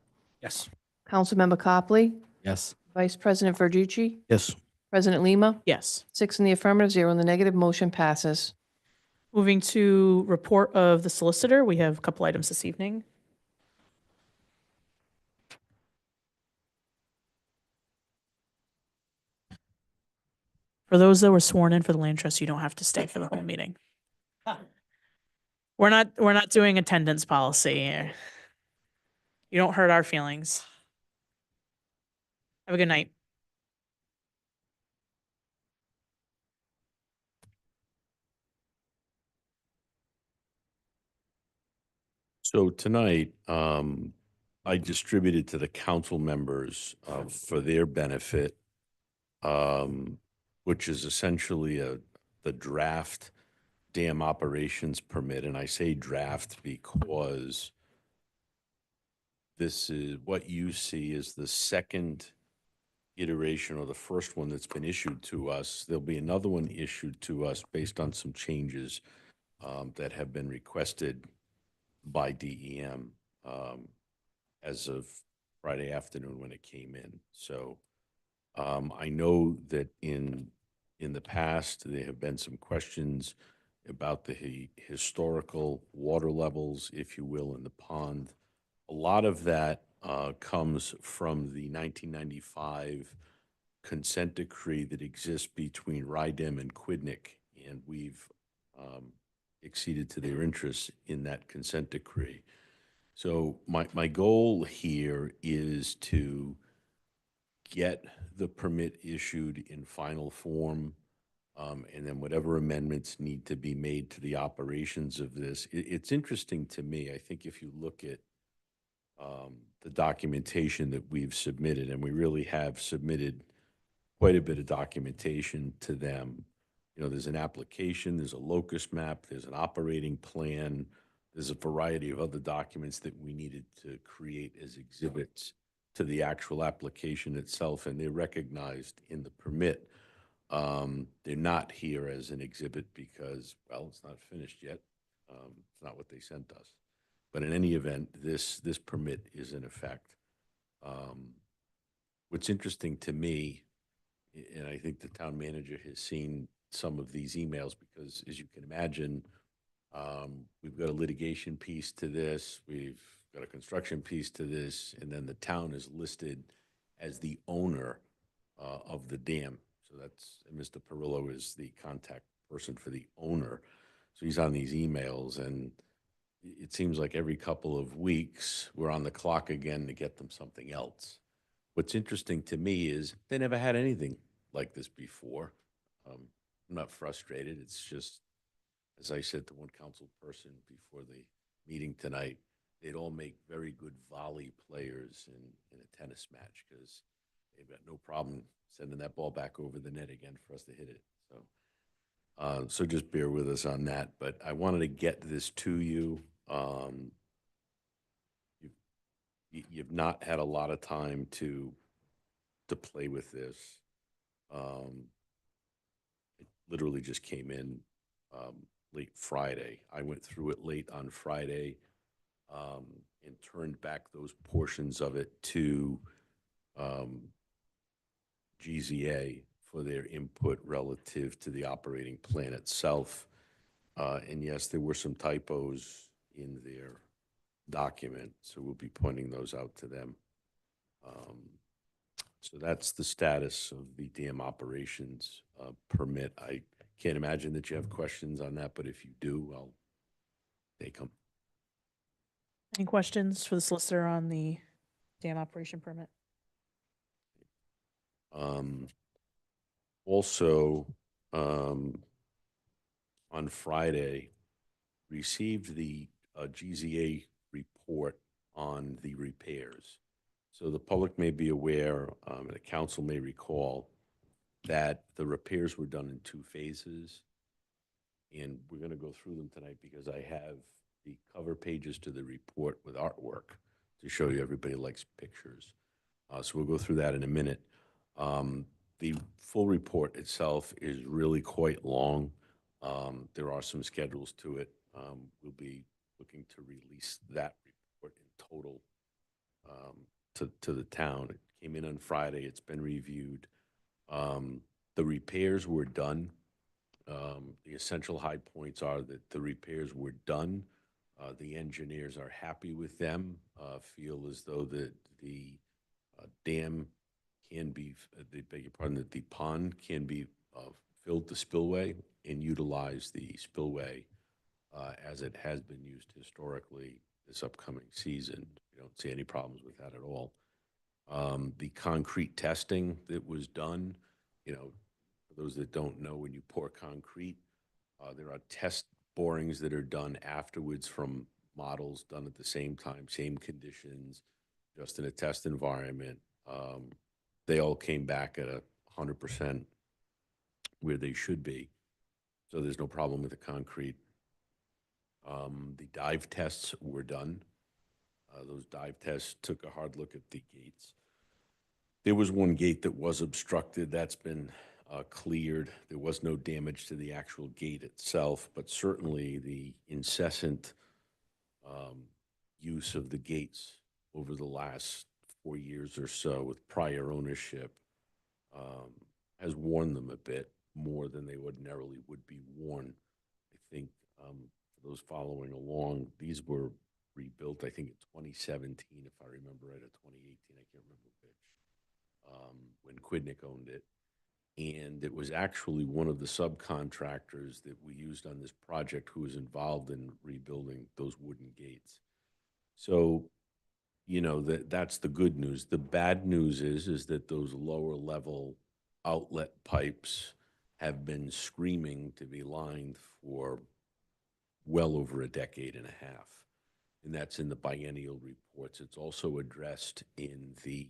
Yes. Councilmember Copley, Yes. Vice President Verducci, Yes. President Lima, Yes. 6 in the affirmative, 0 in the negative, motion passes. Moving to report of the solicitor, we have a couple items this evening. For those that were sworn in for the land trust, you don't have to stay for the whole meeting. We're not doing attendance policy. You don't hurt our feelings. Have a good night. So tonight, I distributed to the council members for their benefit, which is essentially the draft dam operations permit. And I say draft because this is what you see is the second iteration or the first one that's been issued to us. There'll be another one issued to us based on some changes that have been requested by DEM as of Friday afternoon when it came in. So I know that in the past, there have been some questions about the historical water levels, if you will, in the pond. A lot of that comes from the 1995 consent decree that exists between RIDEM and Quidnick, and we've acceded to their interests in that consent decree. So my goal here is to get the permit issued in final form, and then whatever amendments need to be made to the operations of this. It's interesting to me, I think if you look at the documentation that we've submitted, and we really have submitted quite a bit of documentation to them. You know, there's an application, there's a locus map, there's an operating plan, there's a variety of other documents that we needed to create as exhibits to the actual application itself, and they're recognized in the permit. They're not here as an exhibit because, well, it's not finished yet. It's not what they sent us. But in any event, this permit is in effect. What's interesting to me, and I think the town manager has seen some of these emails because, as you can imagine, we've got a litigation piece to this, we've got a construction piece to this, and then the town is listed as the owner of the dam. So that's, Mr. Parrillo is the contact person for the owner. So he's on these emails, and it seems like every couple of weeks we're on the clock again to get them something else. What's interesting to me is they never had anything like this before. I'm not frustrated. It's just, as I said to one council person before the meeting tonight, they'd all make very good volley players in a tennis match because they've got no problem sending that ball back over the net again for us to hit it. So just bear with us on that. But I wanted to get this to you. You've not had a lot of time to play with this. It literally just came in late Friday. I went through it late on Friday and turned back those portions of it to GZA for their input relative to the operating plan itself. And yes, there were some typos in their document, so we'll be pointing those out to them. So that's the status of the dam operations permit. I can't imagine that you have questions on that, but if you do, I'll take them. Any questions for the solicitor on the dam operation permit? Also, on Friday, received the GZA report on the repairs. So the public may be aware, and the council may recall, that the repairs were done in 2 phases. And we're going to go through them tonight because I have the cover pages to the report with artwork to show you. Everybody likes pictures. So we'll go through that in a minute. The full report itself is really quite long. There are some schedules to it. We'll be looking to release that report in total to the town. It came in on Friday. It's been reviewed. The repairs were done. The essential high points are that the repairs were done. The engineers are happy with them, feel as though that the dam can be, they beg your pardon, that the pond can be filled to spillway and utilize the spillway as it has been used historically this upcoming season. We don't see any problems with that at all. The concrete testing that was done, you know, for those that don't know, when you pour concrete, there are test borings that are done afterwards from models done at the same time, same conditions, just in a test environment. They all came back at 100% where they should be. So there's no problem with the concrete. The dive tests were done. Those dive tests took a hard look at the gates. There was one gate that was obstructed. That's been cleared. There was no damage to the actual gate itself, but certainly the incessant use of the gates over the last 4 years or so with prior ownership has worn them a bit more than they ordinarily would be worn. I think for those following along, these were rebuilt, I think, in 2017, if I remember right, or 2018, I can't remember which, when Quidnick owned it. And it was actually one of the subcontractors that we used on this project who was involved in rebuilding those wooden gates. So, you know, that's the good news. The bad news is that those lower level outlet pipes have been screaming to be lined for well over a decade and a half. And that's in the biennial reports. It's also addressed in the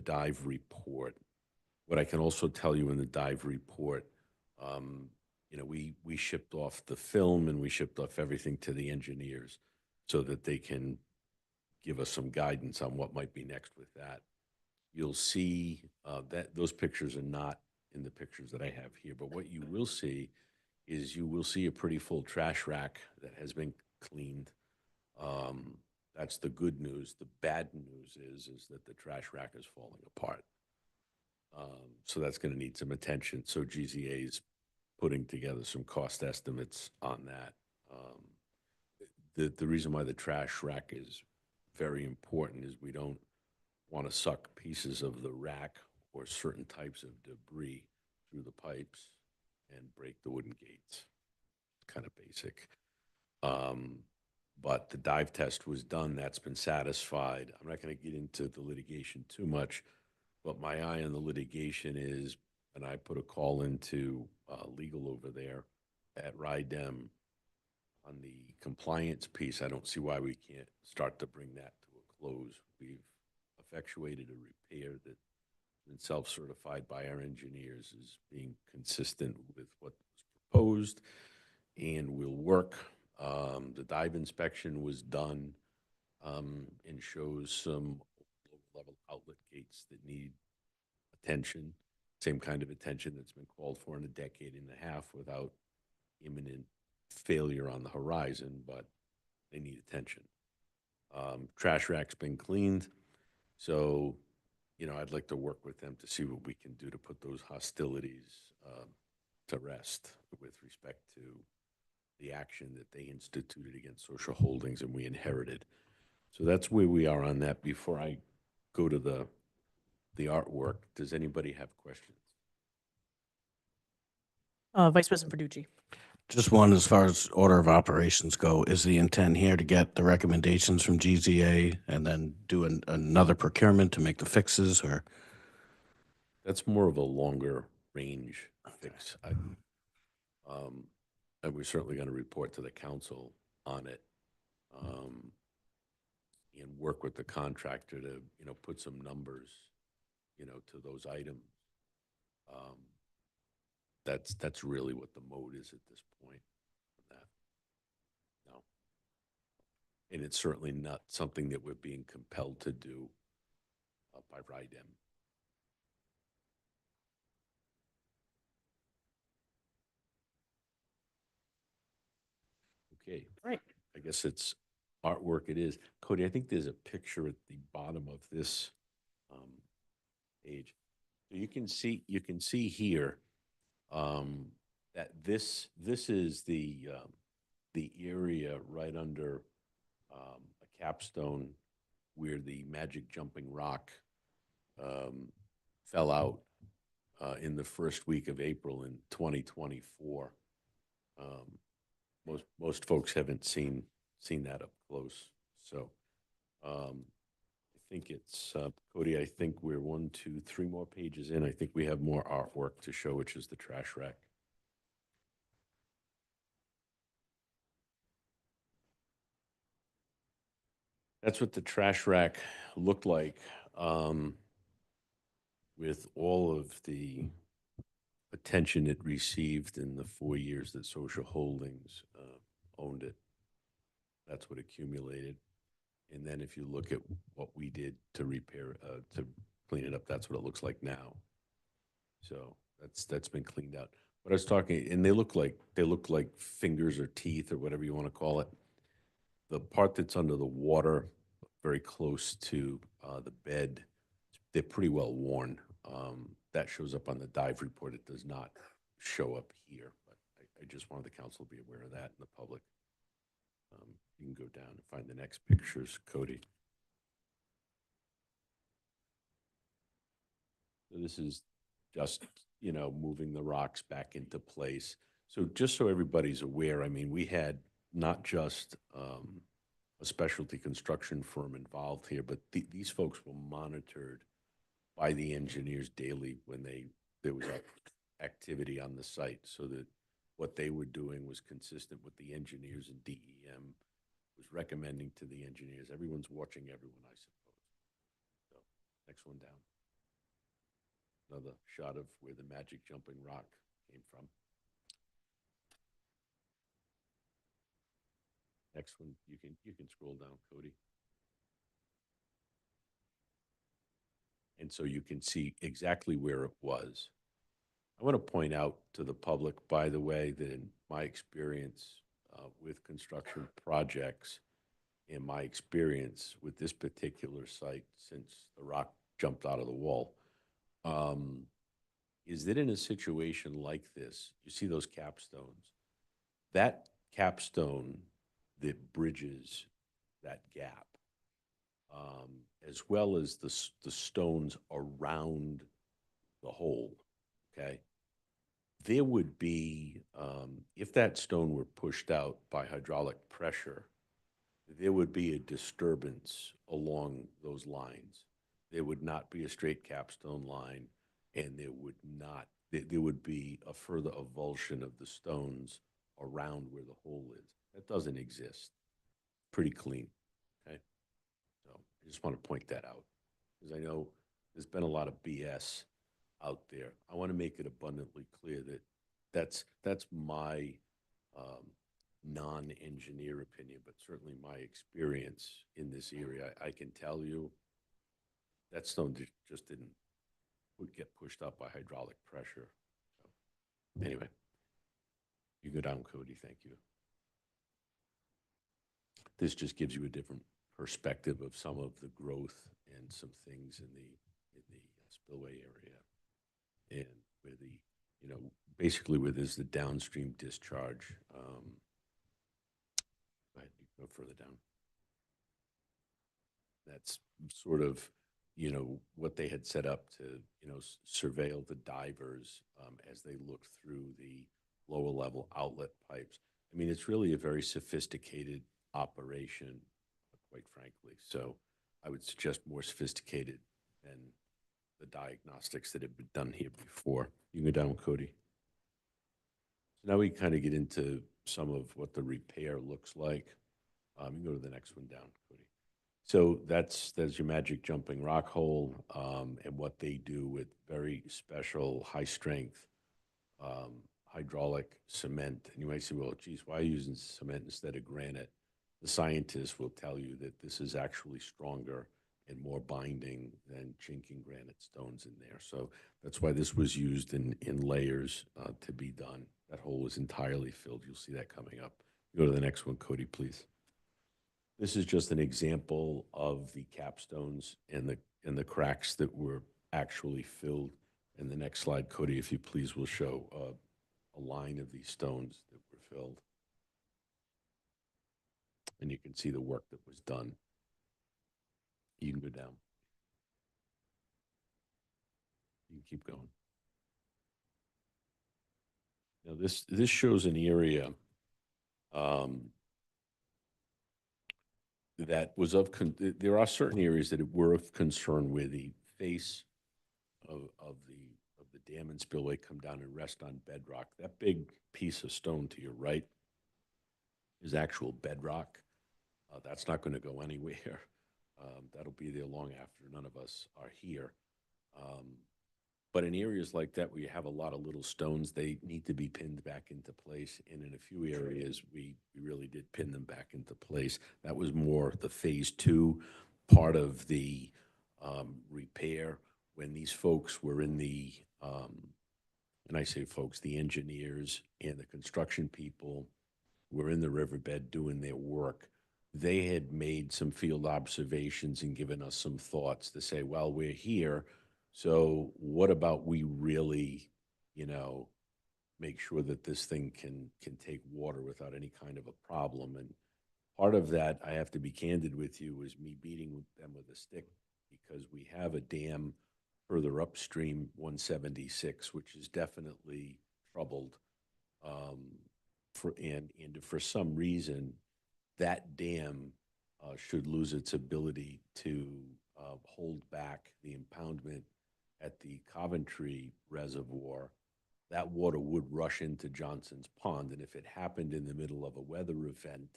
dive report. What I can also tell you in the dive report, you know, we shipped off the film and we shipped off everything to the engineers so that they can give us some guidance on what might be next with that. You'll see that those pictures are not in the pictures that I have here, but what you will see is you will see a pretty full trash rack that has been cleaned. That's the good news. The bad news is that the trash rack is falling apart. So that's going to need some attention. So GZA is putting together some cost estimates on that. The reason why the trash rack is very important is we don't want to suck pieces of the rack or certain types of debris through the pipes and break the wooden gates. Kind of basic. But the dive test was done. That's been satisfied. I'm not going to get into the litigation too much, but my eye on the litigation is, and I put a call into legal over there at RIDEM on the compliance piece. I don't see why we can't start to bring that to a close. We've effectuated a repair that's been self-certified by our engineers as being consistent with what was proposed and will work. The dive inspection was done and shows some low-level outlet gates that need attention, same kind of attention that's been called for in a decade and a half without imminent failure on the horizon, but they need attention. Trash rack's been cleaned, so, you know, I'd like to work with them to see what we can do to put those hostilities to rest with respect to the action that they instituted against Social Holdings and we inherited. So that's where we are on that. Before I go to the artwork, does anybody have questions? Vice President Verducci. Just one, as far as order of operations go, is the intent here to get the recommendations from GZA and then do another procurement to make the fixes, or? That's more of a longer range fix. And we're certainly going to report to the council on it and work with the contractor to, you know, put some numbers, you know, to those items. That's really what the mode is at this point. That. No. And it's certainly not something that we're being compelled to do. by RIDEM. Okay. Right. I guess it's artwork it is. Cody, I think there's a picture at the bottom of this page. So you can see here that this is the area right under a capstone where the magic jumping rock fell out in the first week of April in 2024. Most folks haven't seen that up close. So I think it's Cody. I think we're 1, 2, 3 more pages in. I think we have more artwork to show, which is the trash rack. That's what the trash rack looked like with all of the attention it received in the 4 years that Social Holdings owned it. That's what accumulated. And then if you look at what we did to repair, to clean it up, that's what it looks like now. So that's been cleaned out. But I was talking, and they look like fingers or teeth or whatever you want to call it. The part that's under the water, very close to the bed, they're pretty well worn. That shows up on the dive report. It does not show up here, but I just wanted the council to be aware of that and the public. You can go down and find the next pictures, Cody. So this is just, moving the rocks back into place. So just so everybody's aware, I mean, we had not just a specialty construction firm involved here, but these folks were monitored by the engineers daily when there was activity on the site, so that what they were doing was consistent with the engineers, and DEM was recommending to the engineers. Everyone's watching everyone, I suppose. So next one down. Another shot of where the magic jumping rock came from. Next one, you can scroll down, Cody. And so you can see exactly where it was. I want to point out to the public, by the way, that in my experience with construction projects, and my experience with this particular site since the rock jumped out of the wall, is that in a situation like this, you see those capstones, that capstone that bridges that gap, as well as the stones around the hole, okay? There would be, if that stone were pushed out by hydraulic pressure, there would be a disturbance along those lines. There would not be a straight capstone line, and there would be a further avulsion of the stones around where the hole is. That doesn't exist. Pretty clean, okay? So I just want to point that out, because I know there's been a lot of BS out there. I want to make it abundantly clear that that's my non-engineer opinion, but certainly my experience in this area. I can tell you that stone just would get pushed up by hydraulic pressure. So anyway, you go down, Cody. Thank you. This just gives you a different perspective of some of the growth and some things in the spillway area, and where basically where there's the downstream discharge. Go ahead, you go further down. That's sort of, what they had set up to, surveil the divers as they look through the lower level outlet pipes. I mean, it's really a very sophisticated operation, quite frankly. So I would suggest more sophisticated than the diagnostics that have been done here before. You can go down, Cody. So now we kind of get into some of what the repair looks like. You can go to the next one down, Cody. So that's your magic jumping rock hole, and what they do with very special high strength hydraulic cement. And you might say, well, geez, why are you using cement instead of granite? The scientists will tell you that this is actually stronger and more binding than chinking granite stones in there. So that's why this was used in layers to be done. That hole was entirely filled. You'll see that coming up. Go to the next one, Cody, please. This is just an example of the capstones and the cracks that were actually filled. And the next slide, Cody, if you please, will show a line of these stones that were filled. And you can see the work that was done. You can go down. You can keep going. Now this shows an area that was there are certain areas that were of concern where the face of the dam and spillway come down and rest on bedrock. That big piece of stone to your right is actual bedrock. That's not going to go anywhere. That'll be there long after none of us are here. But in areas like that where you have a lot of little stones, they need to be pinned back into place. And in a few areas, we really did pin them back into place. That was more the phase 2 part of the repair when these folks were in the, and I say folks, the engineers and the construction people were in the riverbed doing their work. They had made some field observations and given us some thoughts to say, well, we're here. So what about we really, make sure that this thing can take water without any kind of a problem? And part of that, I have to be candid with you, was me beating them with a stick, because we have a dam further upstream, 176, which is definitely troubled. And for some reason, that dam should lose its ability to hold back the impoundment at the Coventry reservoir. That water would rush into Johnson's Pond, and if it happened in the middle of a weather event,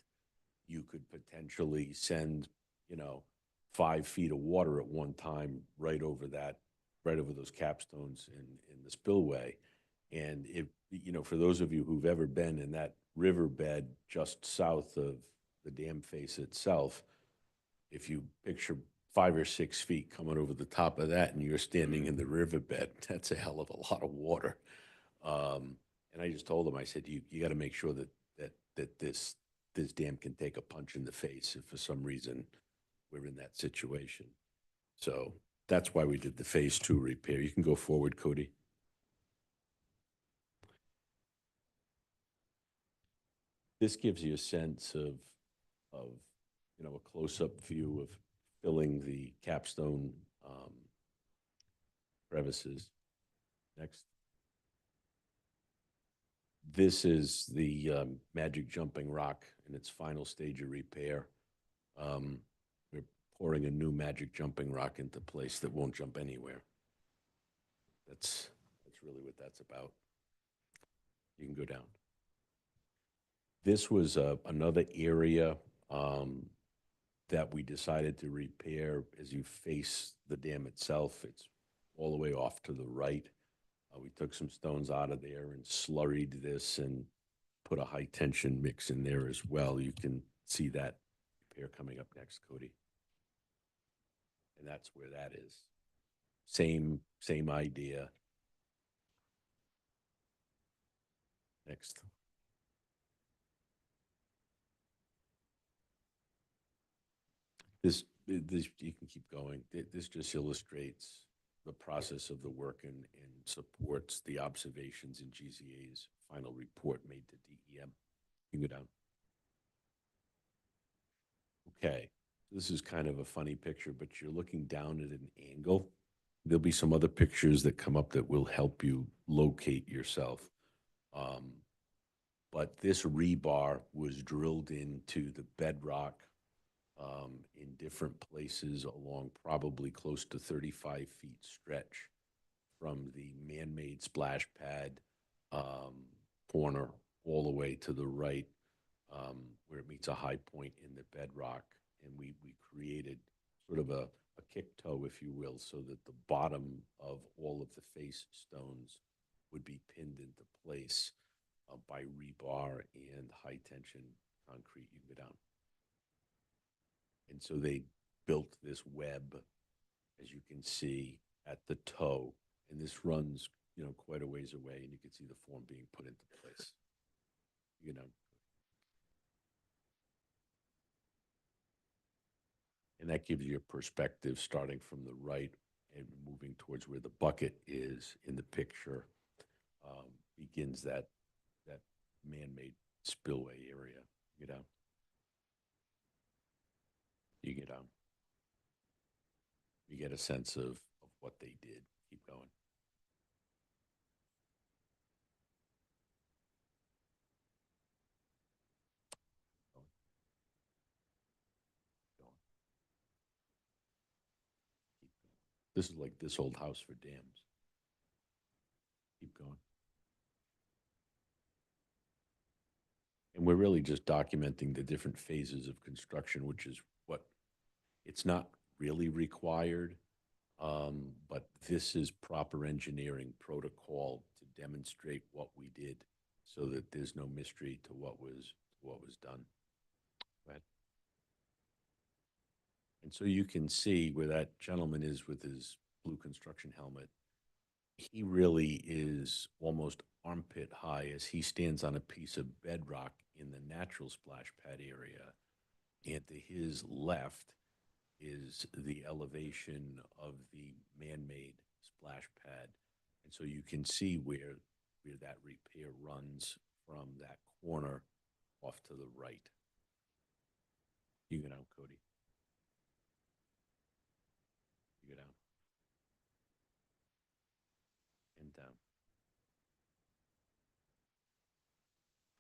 you could potentially send, 5 feet of water at one time right over those capstones in the spillway. And if, for those of you who've ever been in that riverbed just south of the dam face itself, if you picture 5 or 6 feet coming over the top of that and you're standing in the riverbed, that's a hell of a lot of water. And I just told them, I said, you got to make sure that this dam can take a punch in the face if for some reason we're in that situation. So that's why we did the phase 2 repair. You can go forward, Cody. This gives you a sense of a close-up view of filling the capstone crevices. Next. This is the magic jumping rock in its final stage of repair. We're pouring a new magic jumping rock into place that won't jump anywhere. That's really what that's about. You can go down. This was another area that we decided to repair as you face the dam itself. It's all the way off to the right. We took some stones out of there and slurried this and put a high tension mix in there as well. You can see that repair coming up next, Cody. And that's where that is. Same idea. Next. This you can keep going. This just illustrates the process of the work and supports the observations in GZA's final report made to DEM. You can go down. Okay, this is kind of a funny picture, but you're looking down at an angle. There'll be some other pictures that come up that will help you locate yourself. But this rebar was drilled into the bedrock in different places along probably close to 35 feet stretch from the man-made splash pad corner all the way to the right where it meets a high point in the bedrock. And we created sort of a kick toe, if you will, so that the bottom of all of the face stones would be pinned into place by rebar and high tension concrete. You can go down. And so they built this web, as you can see, at the toe. And this runs, you know, quite a ways away, and you can see the form being put into place. You know. And that gives you a perspective starting from the right and moving towards where the bucket is in the picture, begins that man-made spillway area. You know. You get you get a sense of what they did. Keep going. This is like this old house for dams. Keep going. And we're really just documenting the different phases of construction, which is what it's not really required, but this is proper engineering protocol to demonstrate what we did so that there's no mystery to what was done. Go ahead. And so you can see where that gentleman is with his blue construction helmet. He really is almost armpit high as he stands on a piece of bedrock in the natural splash pad area. And to his left is the elevation of the man-made splash pad. And so you can see where that repair runs from that corner off to the right. You go down, Cody. You go down. And down.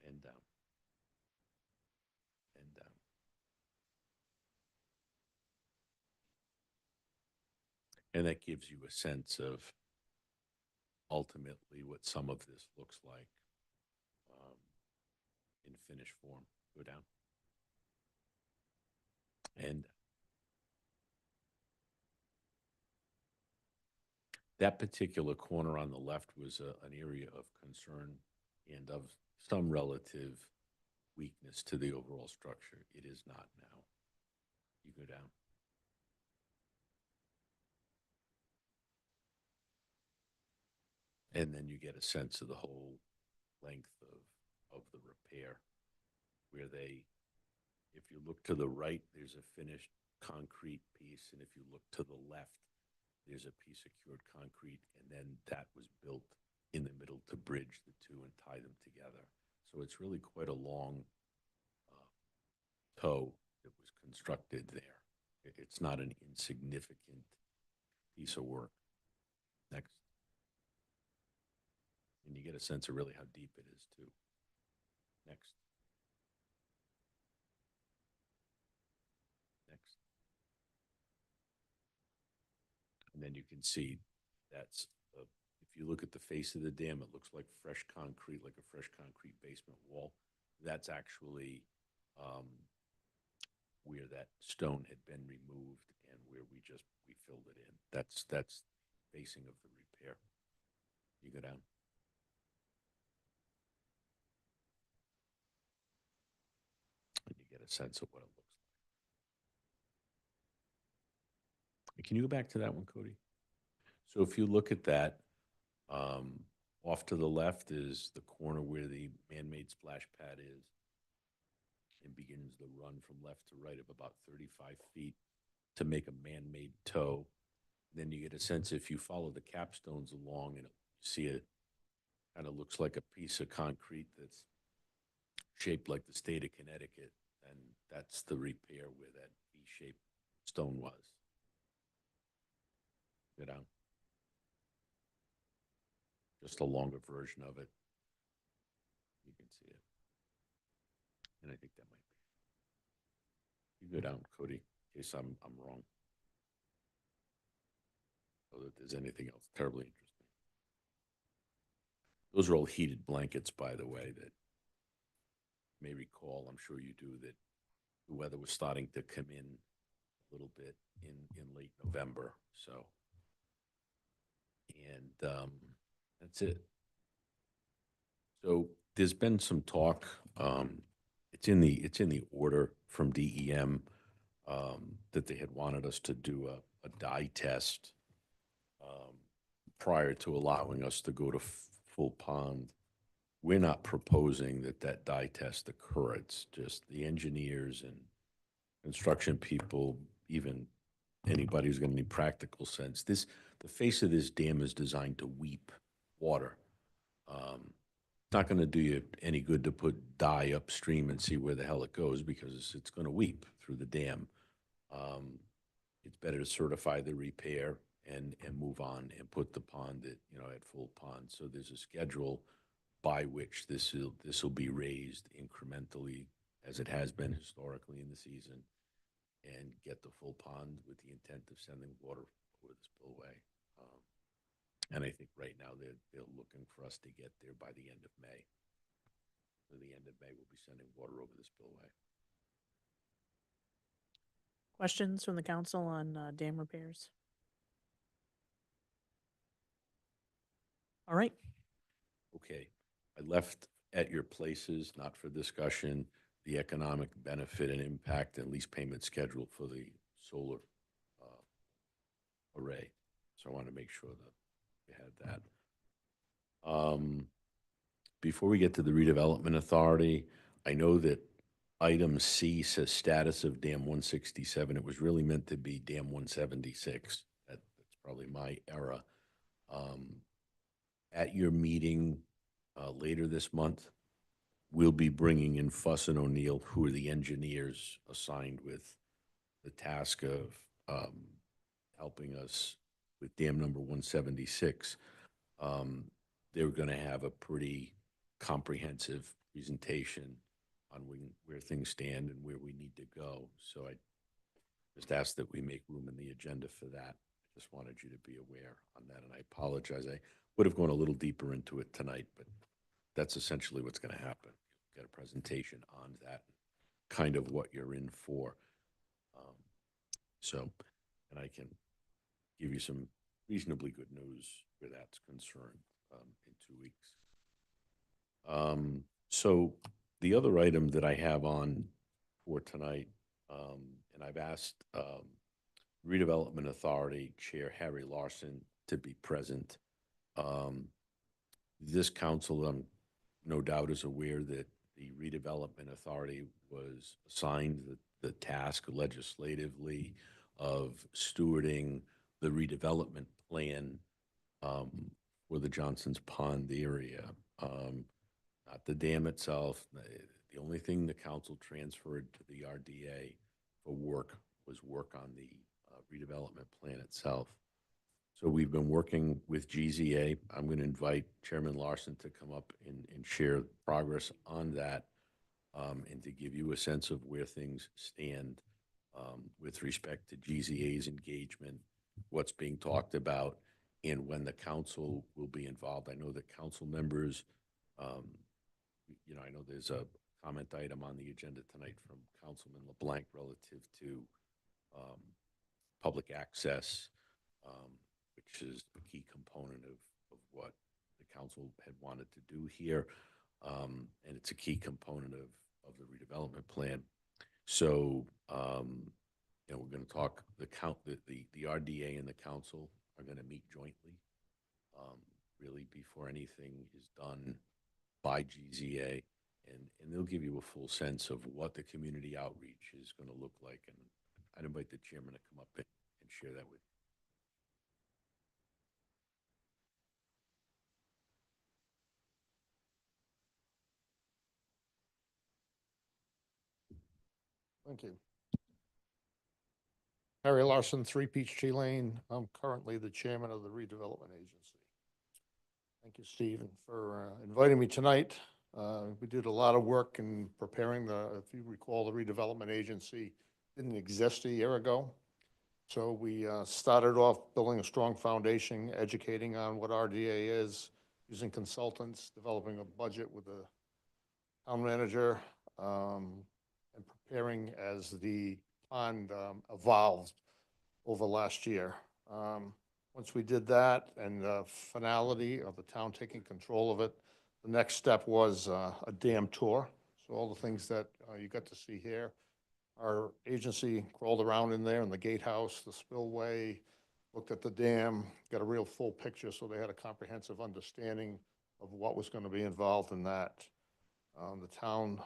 And down. And down. And that gives you a sense of ultimately what some of this looks like in finished form. Go down. And that particular corner on the left was an area of concern and of some relative weakness to the overall structure. It is not now. You go down. And then you get a sense of the whole length of the repair, where they, if you look to the right, there's a finished concrete piece, and if you look to the left, there's a piece of cured concrete, and then that was built in the middle to bridge the two and tie them together. So it's really quite a long toe that was constructed there. It's not an insignificant piece of work. Next. And you get a sense of really how deep it is too. Next. Next. And then you can see that's, if you look at the face of the dam, it looks like fresh concrete, like a fresh concrete basement wall. That's actually where that stone had been removed and where we filled it in. That's basing of the repair. You go down. And you get a sense of what it looks like. Can you go back to that one, Cody? So if you look at that, off to the left is the corner where the man-made splash pad is. It begins the run from left to right of about 35 feet to make a man-made toe. Then you get a sense if you follow the capstones along and you see it kind of looks like a piece of concrete that's shaped like the state of Connecticut, and that's the repair where that V-shaped stone was. Go down. Just a longer version of it. You can see it. And I think that might be. You go down, Cody, in case I'm wrong. So that there's anything else terribly interesting. Those are all heated blankets, by the way, that you may recall, I'm sure you do, that the weather was starting to come in a little bit in late November. So, and that's it. So there's been some talk. It's in the order from DEM that they had wanted us to do a dye test prior to allowing us to go to full pond. We're not proposing that that dye test occur. It's just the engineers and construction people, even anybody who's going to need practical sense. The face of this dam is designed to weep water. It's not going to do you any good to put dye upstream and see where the hell it goes, because it's going to weep through the dam. It's better to certify the repair and move on and put the pond at full pond. So there's a schedule by which this will be raised incrementally, as it has been historically in the season, and get the full pond with the intent of sending water over the spillway. And I think right now they're looking for us to get there by the end of May. So the end of May, we'll be sending water over the spillway. Questions from the council on dam repairs? All right. Okay. I left at your places, not for discussion, the economic benefit and impact and lease payment schedule for the solar array. So I want to make sure that you had that. Before we get to the redevelopment authority, I know that item C says status of dam 167. It was really meant to be dam 176. That's probably my error. At your meeting later this month, we'll be bringing in Fuss and O'Neill, who are the engineers assigned with the task of helping us with dam number 176. They're going to have a pretty comprehensive presentation on where things stand and where we need to go. So I just ask that we make room in the agenda for that. I just wanted you to be aware on that, and I apologize. I would have gone a little deeper into it tonight, but that's essentially what's going to happen. You'll get a presentation on that, kind of what you're in for. And I can give you some reasonably good news where that's concerned in 2 weeks. So the other item that I have on for tonight, and I've asked Redevelopment Authority Chair Harry Larson to be present. This council, no doubt, is aware that the Redevelopment Authority was assigned the task legislatively of stewarding the redevelopment plan for the Johnson's Pond area. Not the dam itself. The only thing the council transferred to the RDA for work was work on the redevelopment plan itself. So we've been working with GZA. I'm going to invite Chairman Larson to come up and share progress on that, and to give you a sense of where things stand with respect to GZA's engagement, what's being talked about, and when the council will be involved. I know that council members, I know there's a comment item on the agenda tonight from Councilman LeBlanc relative to public access, which is a key component of what the council had wanted to do here. And it's a key component of the redevelopment plan. So, we're going to talk, the RDA and the council are going to meet jointly, really before anything is done by GZA, and they'll give you a full sense of what the community outreach is going to look like. And I'd invite the chairman to come up and share that with you. Thank you. Harry Larson, 3 Peachtree Lane. I'm currently the chairman of the redevelopment agency. Thank you, Stephen, for inviting me tonight. We did a lot of work in preparing if you recall, the redevelopment agency didn't exist a year ago. So we started off building a strong foundation, educating on what RDA is, using consultants, developing a budget with the town manager, and preparing as the pond evolved over last year. Once we did that and the finality of the town taking control of it, the next step was a dam tour. So all the things that you got to see here, Our agency crawled around in there in the gatehouse, the spillway, looked at the dam, got a real full picture, so they had a comprehensive understanding of what was going to be involved in that. The town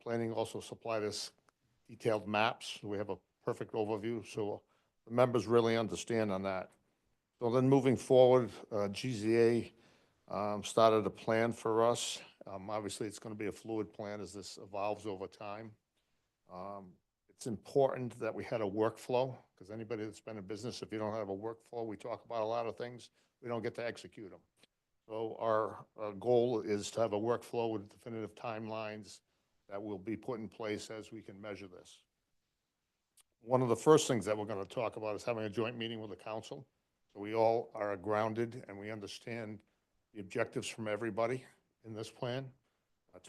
planning also supplied us detailed maps. We have a perfect overview, so the members really understand on that. So then moving forward, GZA started a plan for us. Obviously, it's going to be a fluid plan as this evolves over time. It's important that we had a workflow, because anybody that's been in business, if you don't have a workflow, we talk about a lot of things, we don't get to execute them. So our goal is to have a workflow with definitive timelines that will be put in place as we can measure this. One of the first things that we're going to talk about is having a joint meeting with the council. So we all are grounded and we understand the objectives from everybody in this plan.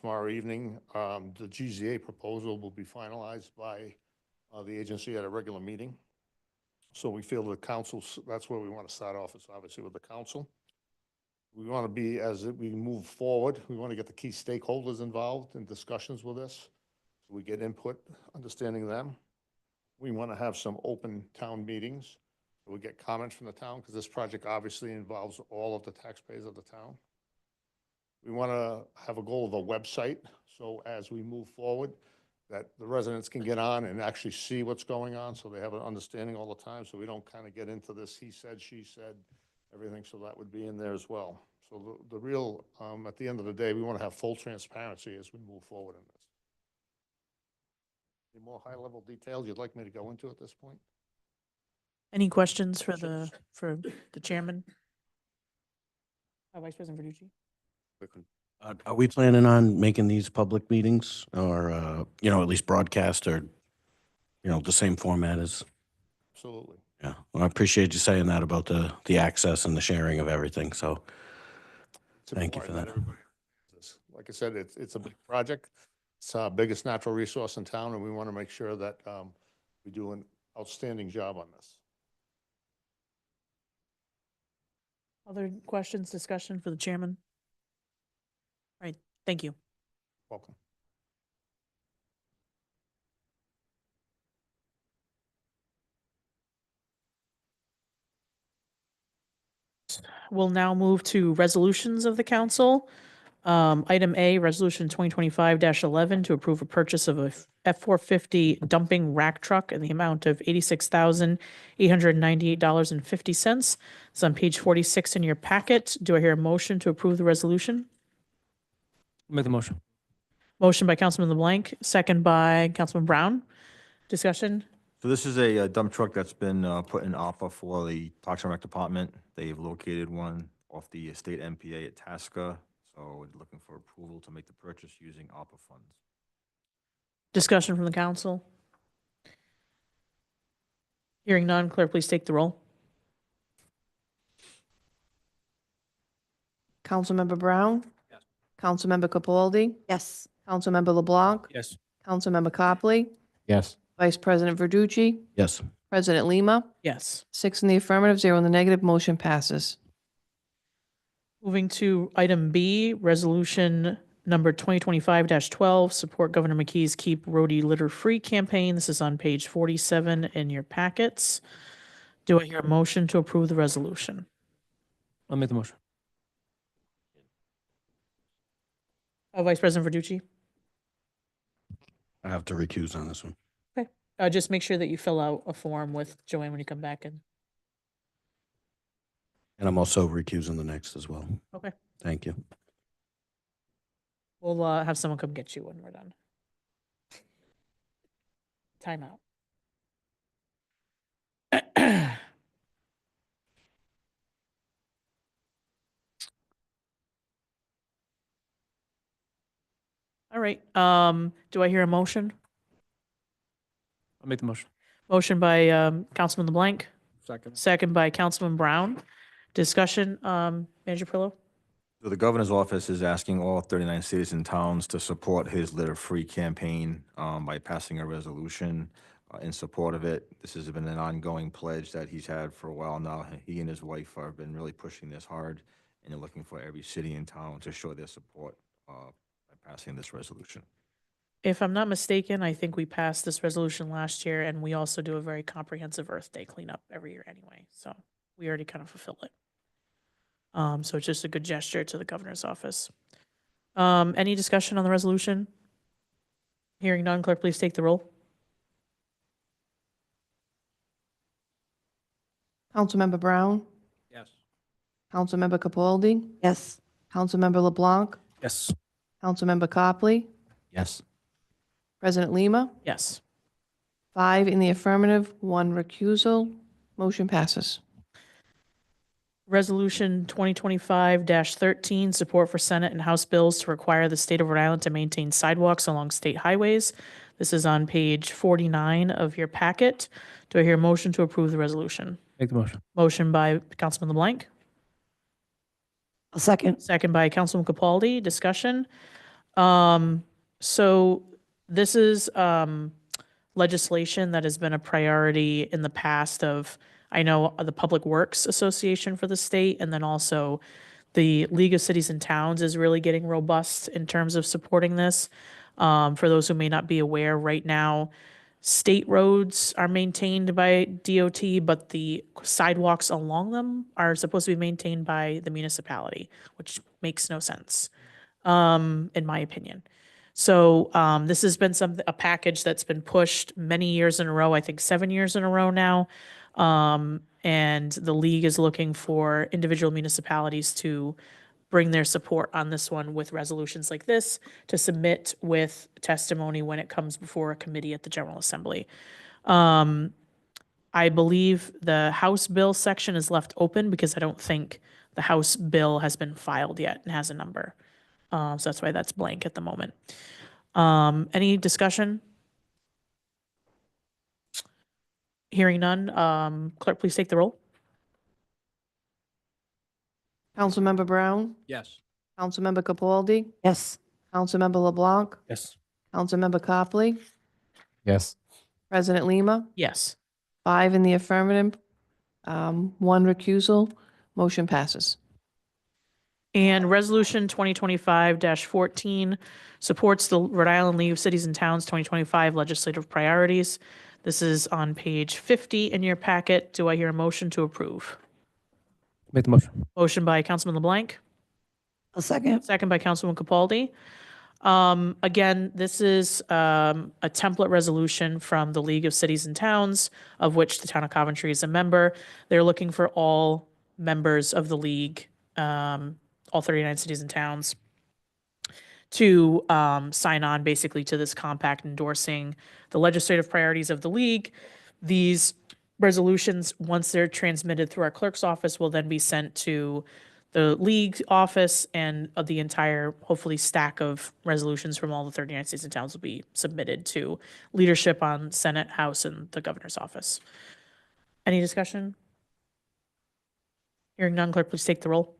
Tomorrow evening, the GZA proposal will be finalized by the agency at a regular meeting. So we feel the council, that's where we want to start off, is obviously with the council. We want to be, as we move forward, we want to get the key stakeholders involved in discussions with us. So we get input, understanding them. We want to have some open town meetings. So we get comments from the town, because this project obviously involves all of the taxpayers of the town. We want to have a goal of a website, so as we move forward, that the residents can get on and actually see what's going on, so they have an understanding all the time, so we don't kind of get into this he said, she said, everything, so that would be in there as well. So the real, at the end of the day, we want to have full transparency as we move forward in this. Any more high-level details you'd like me to go into at this point? Any questions for the chairman? Vice President Verducci? Are we planning on making these public meetings or, at least broadcast or, the same format as? Absolutely. Yeah, well, I appreciate you saying that about the access and the sharing of everything, so thank you for that. Like I said, it's a big project. It's our biggest natural resource in town, and we want to make sure that we do an outstanding job on this. Other questions, discussion for the chairman? All right, thank you. Welcome. We'll now move to resolutions of the council. Item A, Resolution 2025-11 to approve a purchase of a F-450 dumping rack truck in the amount of $86,898.50. It's on page 46 in your packet. Do I hear a motion to approve the resolution? Make the motion. Motion by Councilman LeBlanc, second by Councilman Brown. Discussion? So this is a dump truck that's been put in ARPA for the Parks and Rec Department. They've located one off the state MPA at Tasca. So we're looking for approval to make the purchase using ARPA funds. Discussion from the council? Hearing none, clerk, please take the roll. Councilmember Brown? Yes. Councilmember Capaldi? Yes. Councilmember LeBlanc? Yes. Councilmember Copley? Yes. Vice President Verducci? Yes. President Lima? Yes. 6 in the affirmative, 0 in the negative, motion passes. Moving to item B, resolution number 2025-12, support Governor McKee's Keep Roadie Litter Free campaign. This is on page 47 in your packets. Do I hear a motion to approve the resolution? I'll make the motion. Vice President Verducci? I have to recuse on this one. Okay. Just make sure that you fill out a form with Joanne when you come back in. And I'm also recusing the next as well. Okay. Thank you. We'll have someone come get you when we're done. Time out. All right. Do I hear a motion? I'll make the motion. Motion by Councilman LeBlanc, Second. second by Councilman Brown. Discussion, Manager Parrillo? So the governor's office is asking all 39 cities and towns to support his litter-free campaign by passing a resolution in support of it. This has been an ongoing pledge that he's had for a while now. He and his wife have been really pushing this hard, and they're looking for every city and town to show their support by passing this resolution. If I'm not mistaken, I think we passed this resolution last year, and we also do a very comprehensive Earth Day cleanup every year anyway, so we already kind of fulfill it. So it's just a good gesture to the governor's office. Any discussion on the resolution? Hearing none, clerk, please take the roll. Councilmember Brown, Yes. Councilmember Capaldi, Yes. Councilmember LeBlanc, Yes. Councilmember Copley, Yes. President Lima, Yes. 5 in the affirmative, 1 recusal. Motion passes. Resolution 2025-13, support for Senate and House bills to require the state of Rhode Island to maintain sidewalks along state highways. This is on page 49 of your packet. Do I hear a motion to approve the resolution? Make the motion. Motion by Councilman LeBlanc, I'll second. second by Councilman Capaldi. Discussion. So this is legislation that has been a priority in the past of, I know, the Public Works Association for the state, and then also the League of Cities and Towns is really getting robust in terms of supporting this. For those who may not be aware, right now, state roads are maintained by DOT, but the sidewalks along them are supposed to be maintained by the municipality, which makes no sense, in my opinion. So this has been a package that's been pushed many years in a row, I think 7 years in a row now. And the league is looking for individual municipalities to bring their support on this one with resolutions like this to submit with testimony when it comes before a committee at the General Assembly. I believe the House bill section is left open because I don't think the House bill has been filed yet and has a number. So that's why that's blank at the moment. Any discussion? Hearing none, clerk, please take the roll. Councilmember Brown, Yes. Councilmember Capaldi, Yes. Councilmember LeBlanc, Yes. Councilmember Copley, Yes. President Lima, Yes. 5 in the affirmative, 1 recusal. Motion passes. And Resolution 2025-14 supports the Rhode Island League of Cities and Towns 2025 legislative priorities. This is on page 50 in your packet. Do I hear a motion to approve? Make the motion. Motion by Councilman LeBlanc, I'll second. second by Councilman Capaldi. Again, this is a template resolution from the League of Cities and Towns, of which the town of Coventry is a member. They're looking for all members of the league, all 39 cities and towns, to sign on basically to this compact endorsing the legislative priorities of the league. These resolutions, once they're transmitted through our clerk's office, will then be sent to the league office, and the entire, hopefully, stack of resolutions from all the 39 cities and towns will be submitted to leadership on Senate, House, and the governor's office. Any discussion? Hearing none, clerk, please take the roll.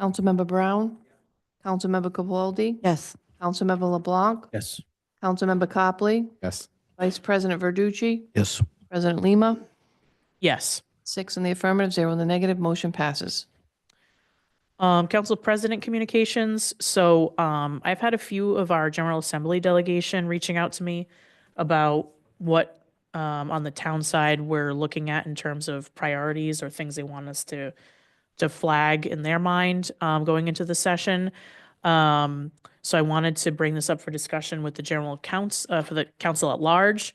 Councilmember Brown, Councilmember Capaldi, Yes. Councilmember LeBlanc, Yes. Councilmember Copley, Yes. Vice President Verducci, Yes. President Lima, Yes. 6 in the affirmative, 0 in the negative. Motion passes. Council President communications. So I've had a few of our General Assembly delegation reaching out to me about what on the town side we're looking at in terms of priorities or things they want us to flag in their mind going into the session. So I wanted to bring this up for discussion with the general council, for the council at large.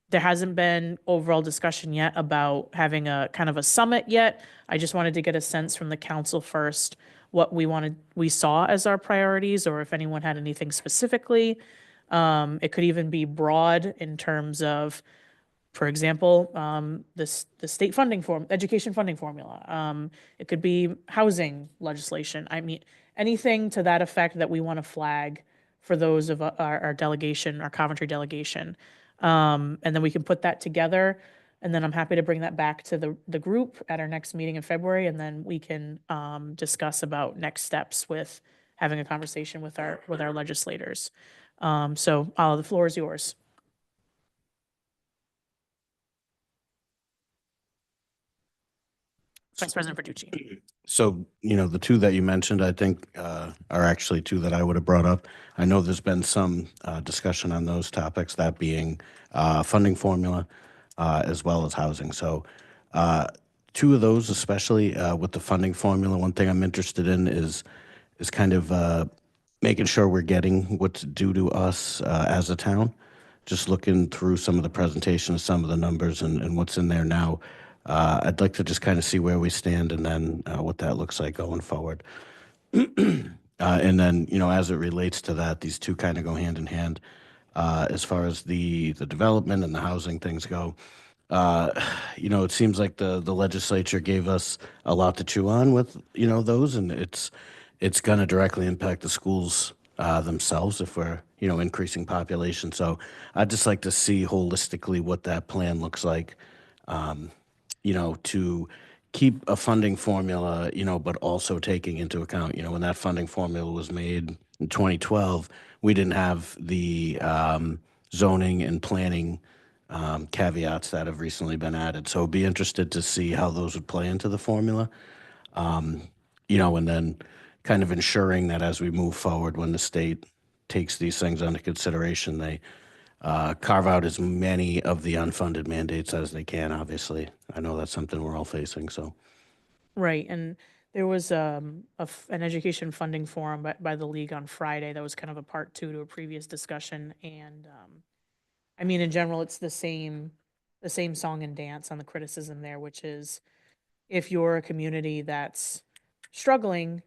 There hasn't been overall discussion yet about having a kind of a summit yet. I just wanted to get a sense from the council first, what we saw as our priorities, or if anyone had anything specifically. It could even be broad in terms of, for example, the state funding education funding formula. It could be housing legislation. I mean, anything to that effect that we want to flag for those of our delegation, our Coventry delegation. And then we can put that together, and then I'm happy to bring that back to the group at our next meeting in February, and then we can discuss about next steps with having a conversation with our legislators. So the floor is yours. Vice President Verducci. So, the two that you mentioned, I think, are actually two that I would have brought up. I know there's been some discussion on those topics, that being funding formula as well as housing. So, two of those, especially with the funding formula, one thing I'm interested in is kind of making sure we're getting what's due to us as a town. Just looking through some of the presentation of some of the numbers and what's in there now. I'd like to just kind of see where we stand and then what that looks like going forward. And then, as it relates to that, these two kind of go hand in hand. As far as the development and the housing things go, it seems like the legislature gave us a lot to chew on with, those, and it's going to directly impact the schools themselves if we're, increasing population. So I'd just like to see holistically what that plan looks like. To keep a funding formula, but also taking into account, when that funding formula was made in 2012, we didn't have the zoning and planning caveats that have recently been added. So be interested to see how those would play into the formula, and then kind of ensuring that as we move forward, when the state takes these things under consideration, they carve out as many of the unfunded mandates as they can, obviously. I know that's something we're all facing, so. Right, and there was an education funding forum by the league on Friday. That was kind of a part two to a previous discussion. And I mean, in general, it's the same song and dance on the criticism there, which is if you're a community that's struggling,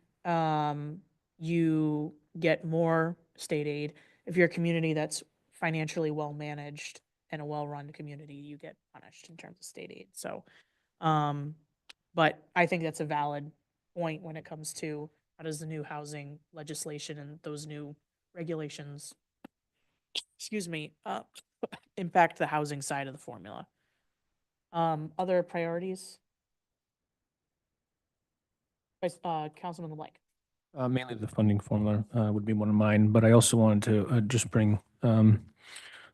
you get more state aid. If you're a community that's financially well managed and a well-run community, you get punished in terms of state aid. So, but I think that's a valid point when it comes to how does the new housing legislation and those new regulations, impact the housing side of the formula. Other priorities? Councilman Lake. Mainly the funding formula would be one of mine, but I also wanted to just bring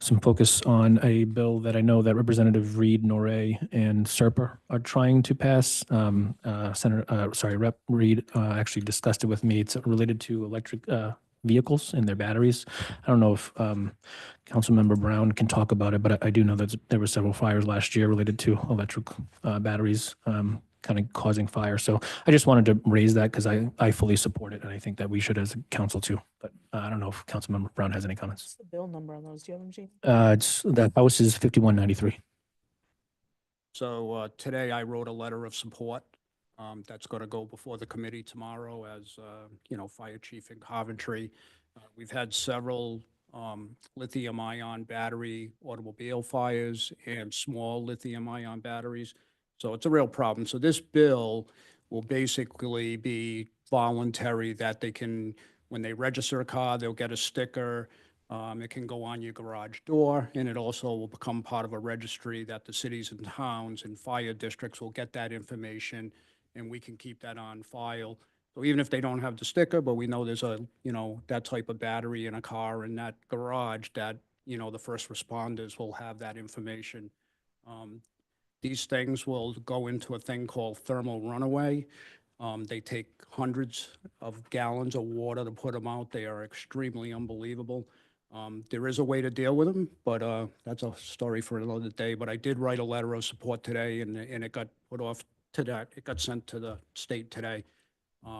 some focus on a bill that I know that Representative Reed, Noré, and Serpa are trying to pass. Rep. Reed actually discussed it with me. It's related to electric vehicles and their batteries. I don't know if Councilmember Brown can talk about it, but I do know that there were several fires last year related to electric batteries kind of causing fire. So I just wanted to raise that because I fully support it, and I think that we should as a council too. But I don't know if Councilmember Brown has any comments. What's the bill number on those? Do you have them, Gene? It's the House is 5193. So today I wrote a letter of support that's going to go before the committee tomorrow as, fire chief in Coventry. We've had several lithium-ion battery automobile fires and small lithium-ion batteries. So it's a real problem. So this bill will basically be voluntary, that they can, when they register a car, they'll get a sticker. It can go on your garage door, and it also will become part of a registry that the cities and towns and fire districts will get that information, and we can keep that on file. So even if they don't have the sticker, but we know there's that type of battery in a car in that garage, that, the first responders will have that information. These things will go into a thing called thermal runaway. They take hundreds of gallons of water to put them out. They are extremely unbelievable. There is a way to deal with them, but that's a story for another day. But I did write a letter of support today, and it got put off to that. It got sent to the state today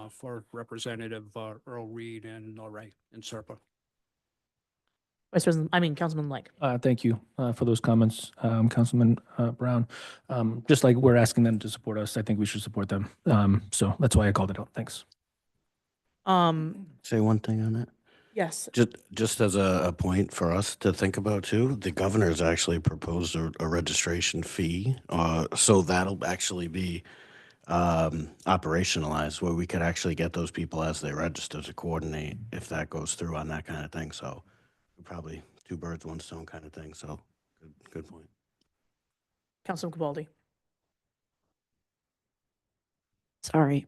for Representative Earl Reed and Noré and Serpa. Councilman Lake. Thank you for those comments, Councilman Brown. Just like we're asking them to support us, I think we should support them. So that's why I called it out. Thanks. Say one thing on that. Yes. Just as a point for us to think about too, the governor's actually proposed a registration fee. So that'll actually be operationalized, where we could actually get those people as they register to coordinate if that goes through on that kind of thing. So probably two birds, one stone kind of thing. So good point. Councilman Cabaldi. Sorry.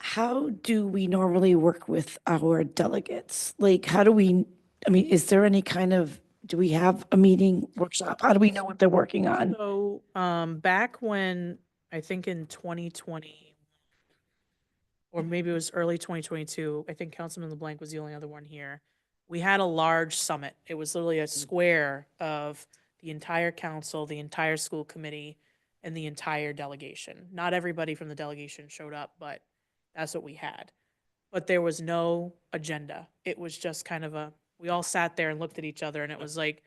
How do we normally work with our delegates? Like, is there any kind of, do we have a meeting workshop? How do we know what they're working on? So back when, I think in 2020, or maybe it was early 2022, I think Councilman LeBlanc was the only other one here. We had a large summit. It was literally a square of the entire council, the entire school committee, and the entire delegation. Not everybody from the delegation showed up, but that's what we had. But there was no agenda. It was just kind of we all sat there and looked at each other, and it was like,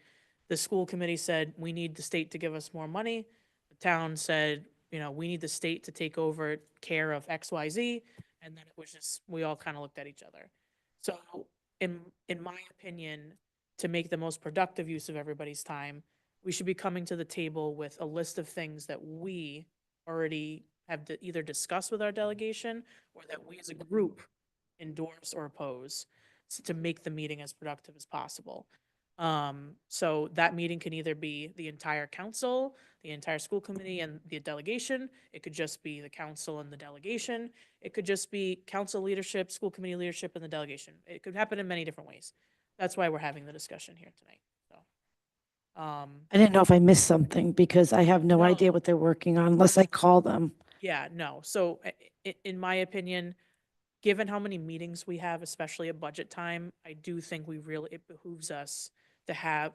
the school committee said, we need the state to give us more money. The town said, we need the state to take over care of XYZ. And then it was just, we all kind of looked at each other. So in my opinion, to make the most productive use of everybody's time, we should be coming to the table with a list of things that we already have either discussed with our delegation or that we as a group endorse or oppose to make the meeting as productive as possible. So that meeting can either be the entire council, the entire school committee and the delegation. It could just be the council and the delegation. It could just be council leadership, school committee leadership, and the delegation. It could happen in many different ways. That's why we're having the discussion here tonight. So, I didn't know if I missed something because I have no No. idea what they're working on unless I call them. yeah, no. So in my opinion, given how many meetings we have, especially at budget time, I do think it behooves us to have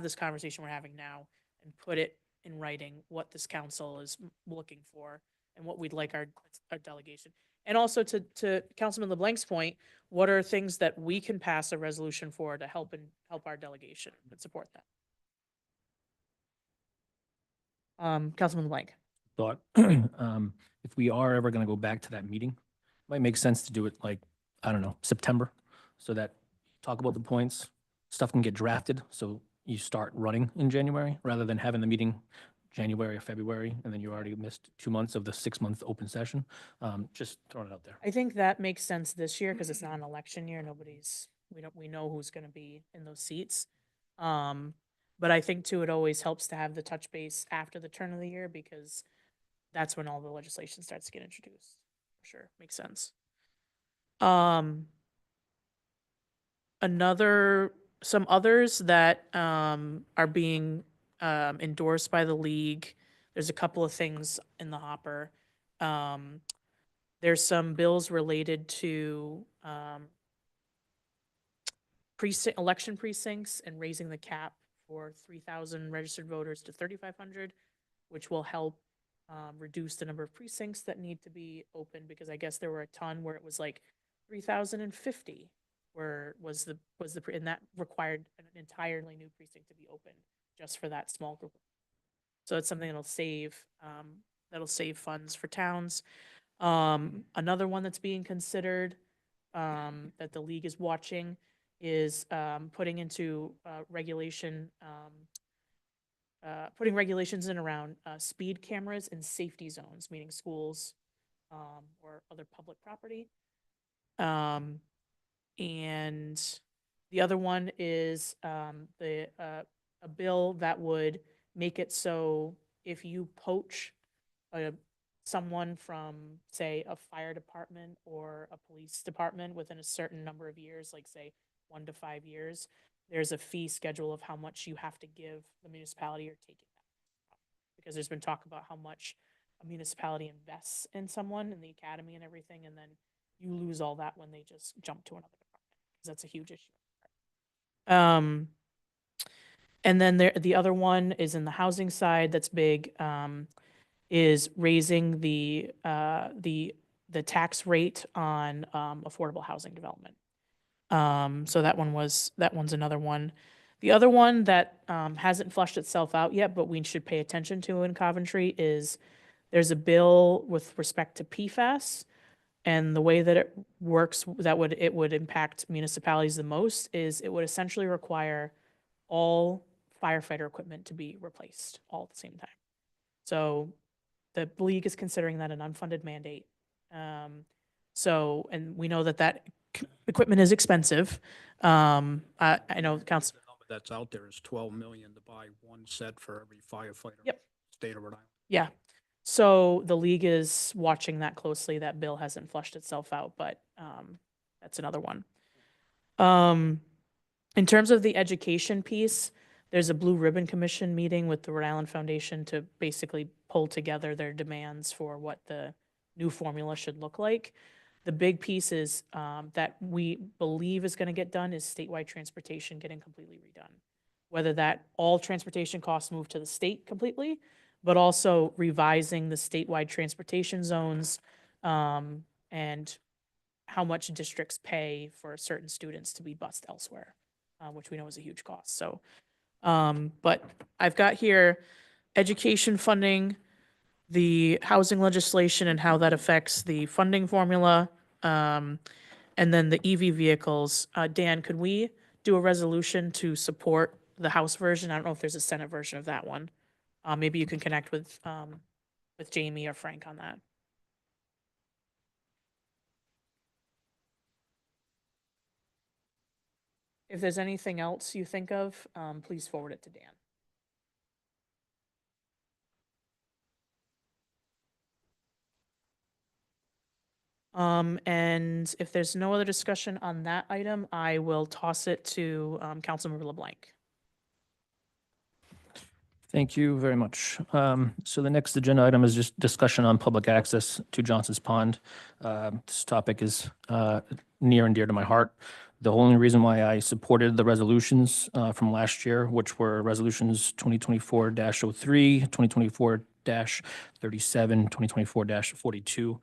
this conversation we're having now and put it in writing what this council is looking for and what we'd like our delegation. And also to Councilman LeBlanc's point, what are things that we can pass a resolution for to help our delegation and support that? Councilman LeBlanc. Thought, if we are ever going to go back to that meeting, it might make sense to do it like, I don't know, September, so that talk about the points, stuff can get drafted, so you start running in January, rather than having the meeting January or February, and then you already missed 2 months of the 6-month open session. Just throwing it out there. I think that makes sense this year because it's not an election year. We know who's going to be in those seats. But I think too, it always helps to have the touch base after the turn of the year because that's when all the legislation starts to get introduced. For sure, makes sense. Some others that are being endorsed by the league. There's a couple of things in the hopper. There's some bills related to election precincts and raising the cap for 3,000 registered voters to 3,500, which will help reduce the number of precincts that need to be open because I guess there were a ton where it was like 3,050 and that required an entirely new precinct to be opened just for that small group. So it's something that'll save funds for towns. Another one that's being considered that the league is watching is putting regulations in around speed cameras in safety zones, meaning schools or other public property. And the other one is a bill that would make it so if you poach someone from, say, a fire department or a police department within a certain number of years, like say 1 to 5 years, there's a fee schedule of how much you have to give the municipality you're taking that. Because there's been talk about how much a municipality invests in someone in the academy and everything, and then you lose all that when they just jump to another department, because that's a huge issue. And then the other one is in the housing side that's big, is raising the tax rate on affordable housing development. So that one's another one. The other one that hasn't flushed itself out yet, but we should pay attention to in Coventry is there's a bill with respect to PFAS. And the way that it works, it would impact municipalities the most is it would essentially require all firefighter equipment to be replaced all at the same time. So the league is considering that an unfunded mandate. And we know that equipment is expensive. I know the council. The number that's out there is 12 million to buy one set for every firefighter. Yep. State of Rhode Island. Yeah. So the league is watching that closely. That bill hasn't flushed itself out, but that's another one. In terms of the education piece, There's a Blue Ribbon Commission meeting with the Rhode Island Foundation to basically pull together their demands for what the new formula should look like. The big piece is that we believe is going to get done is statewide transportation getting completely redone. Whether that all transportation costs move to the state completely, but also revising the statewide transportation zones and how much districts pay for certain students to be bused elsewhere, which we know is a huge cost. So, but I've got here education funding, the housing legislation and how that affects the funding formula, and then the EV vehicles. Dan, could we do a resolution to support the House version? I don't know if there's a Senate version of that one. Maybe you can connect with Jamie or Frank on that. If there's anything else you think of, please forward it to Dan. And if there's no other discussion on that item, I will toss it to Councilmember LeBlanc. Thank you very much. So the next agenda item is just discussion on public access to Johnson's Pond. This topic is near and dear to my heart. The only reason why I supported the resolutions from last year, which were resolutions 2024-03, 2024-37, 2024-42,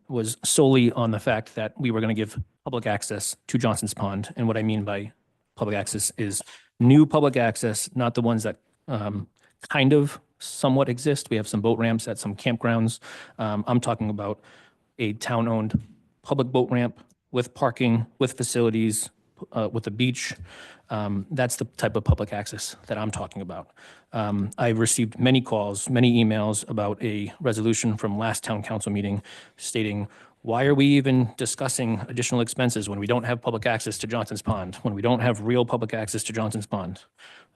was solely on the fact that we were going to give public access to Johnson's Pond. And what I mean by public access is new public access, not the ones that kind of somewhat exist. We have some boat ramps at some campgrounds. I'm talking about a town-owned public boat ramp with parking, with facilities, with a beach. That's the type of public access that I'm talking about. I've received many calls, many emails about a resolution from last town council meeting stating, why are we even discussing additional expenses when we don't have public access to Johnson's Pond, when we don't have real public access to Johnson's Pond?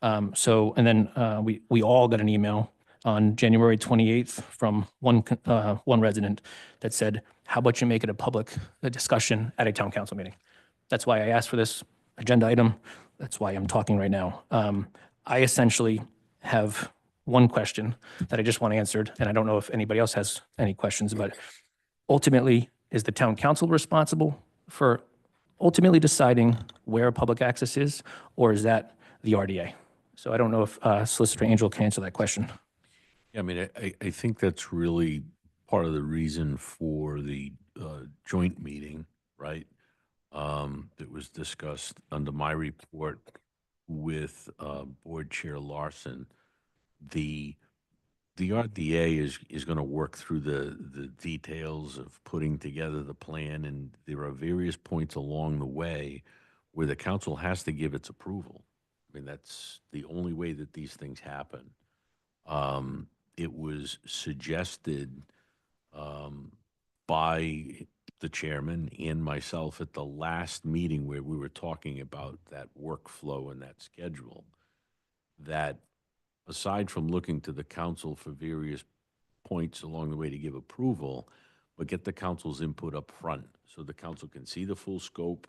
And then we all got an email on January 28th from one resident that said, how about you make it a discussion at a town council meeting? That's why I asked for this agenda item. That's why I'm talking right now. I essentially have one question that I just want answered, and I don't know if anybody else has any questions, but ultimately, is the town council responsible for ultimately deciding where public access is, or is that the RDA? So I don't know if Solicitor Angel can answer that question. Yeah, I mean, I think that's really part of the reason for the joint meeting, right? That was discussed under my report with Board Chair Larson. The RDA is going to work through the details of putting together the plan, and there are various points along the way where the council has to give its approval. I mean, that's the only way that these things happen. It was suggested by the chairman and myself at the last meeting where we were talking about that workflow and that schedule, that aside from looking to the council for various points along the way to give approval, but get the council's input up front so the council can see the full scope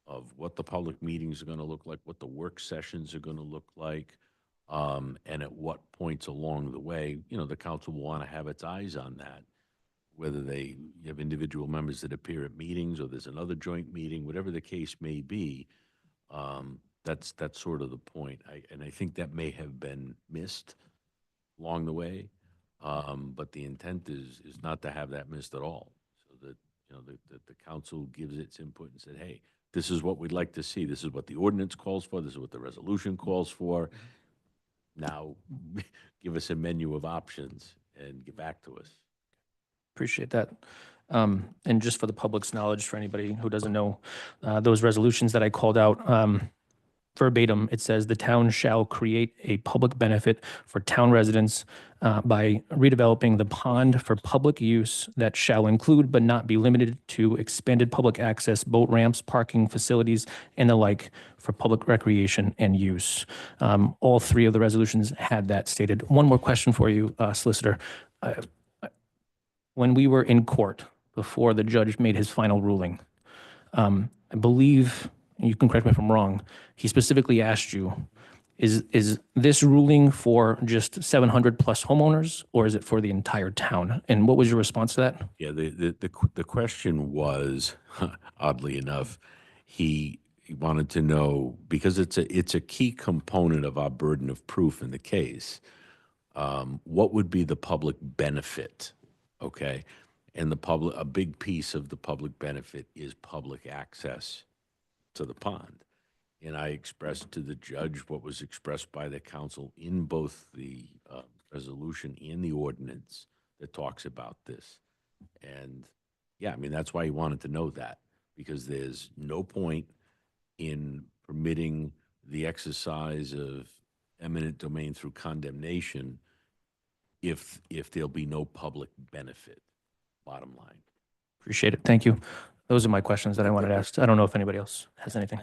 of what the public meetings are going to look like, what the work sessions are going to look like, and at what points along the way, the council will want to have its eyes on that, whether you have individual members that appear at meetings or there's another joint meeting, whatever the case may be. That's sort of the point. And I think that may have been missed along the way, but the intent is not to have that missed at all. So that, that the council gives its input and said, hey, this is what we'd like to see. This is what the ordinance calls for. This is what the resolution calls for. Now, give us a menu of options and get back to us. Appreciate that. And just for the public's knowledge, for anybody who doesn't know, those resolutions that I called out, verbatim, it says the town shall create a public benefit for town residents by redeveloping the pond for public use that shall include but not be limited to expanded public access, boat ramps, parking facilities, and the like for public recreation and use. All three of the resolutions had that stated. One more question for you, Solicitor. When we were in court before the judge made his final ruling, I believe, you can correct me if I'm wrong, he specifically asked you Is this ruling for just 700 plus homeowners, or is it for the entire town? And what was your response to that? Yeah, the question was, oddly enough, he wanted to know, because it's a key component of our burden of proof in the case, what would be the public benefit, okay? And a big piece of the public benefit is public access to the pond. And I expressed to the judge what was expressed by the council in both the resolution and the ordinance that talks about this. And yeah, I mean, that's why he wanted to know that, because there's no point in permitting the exercise of eminent domain through condemnation if there'll be no public benefit, bottom line. Appreciate it. Thank you. Those are my questions that I wanted to ask. I don't know if anybody else has anything.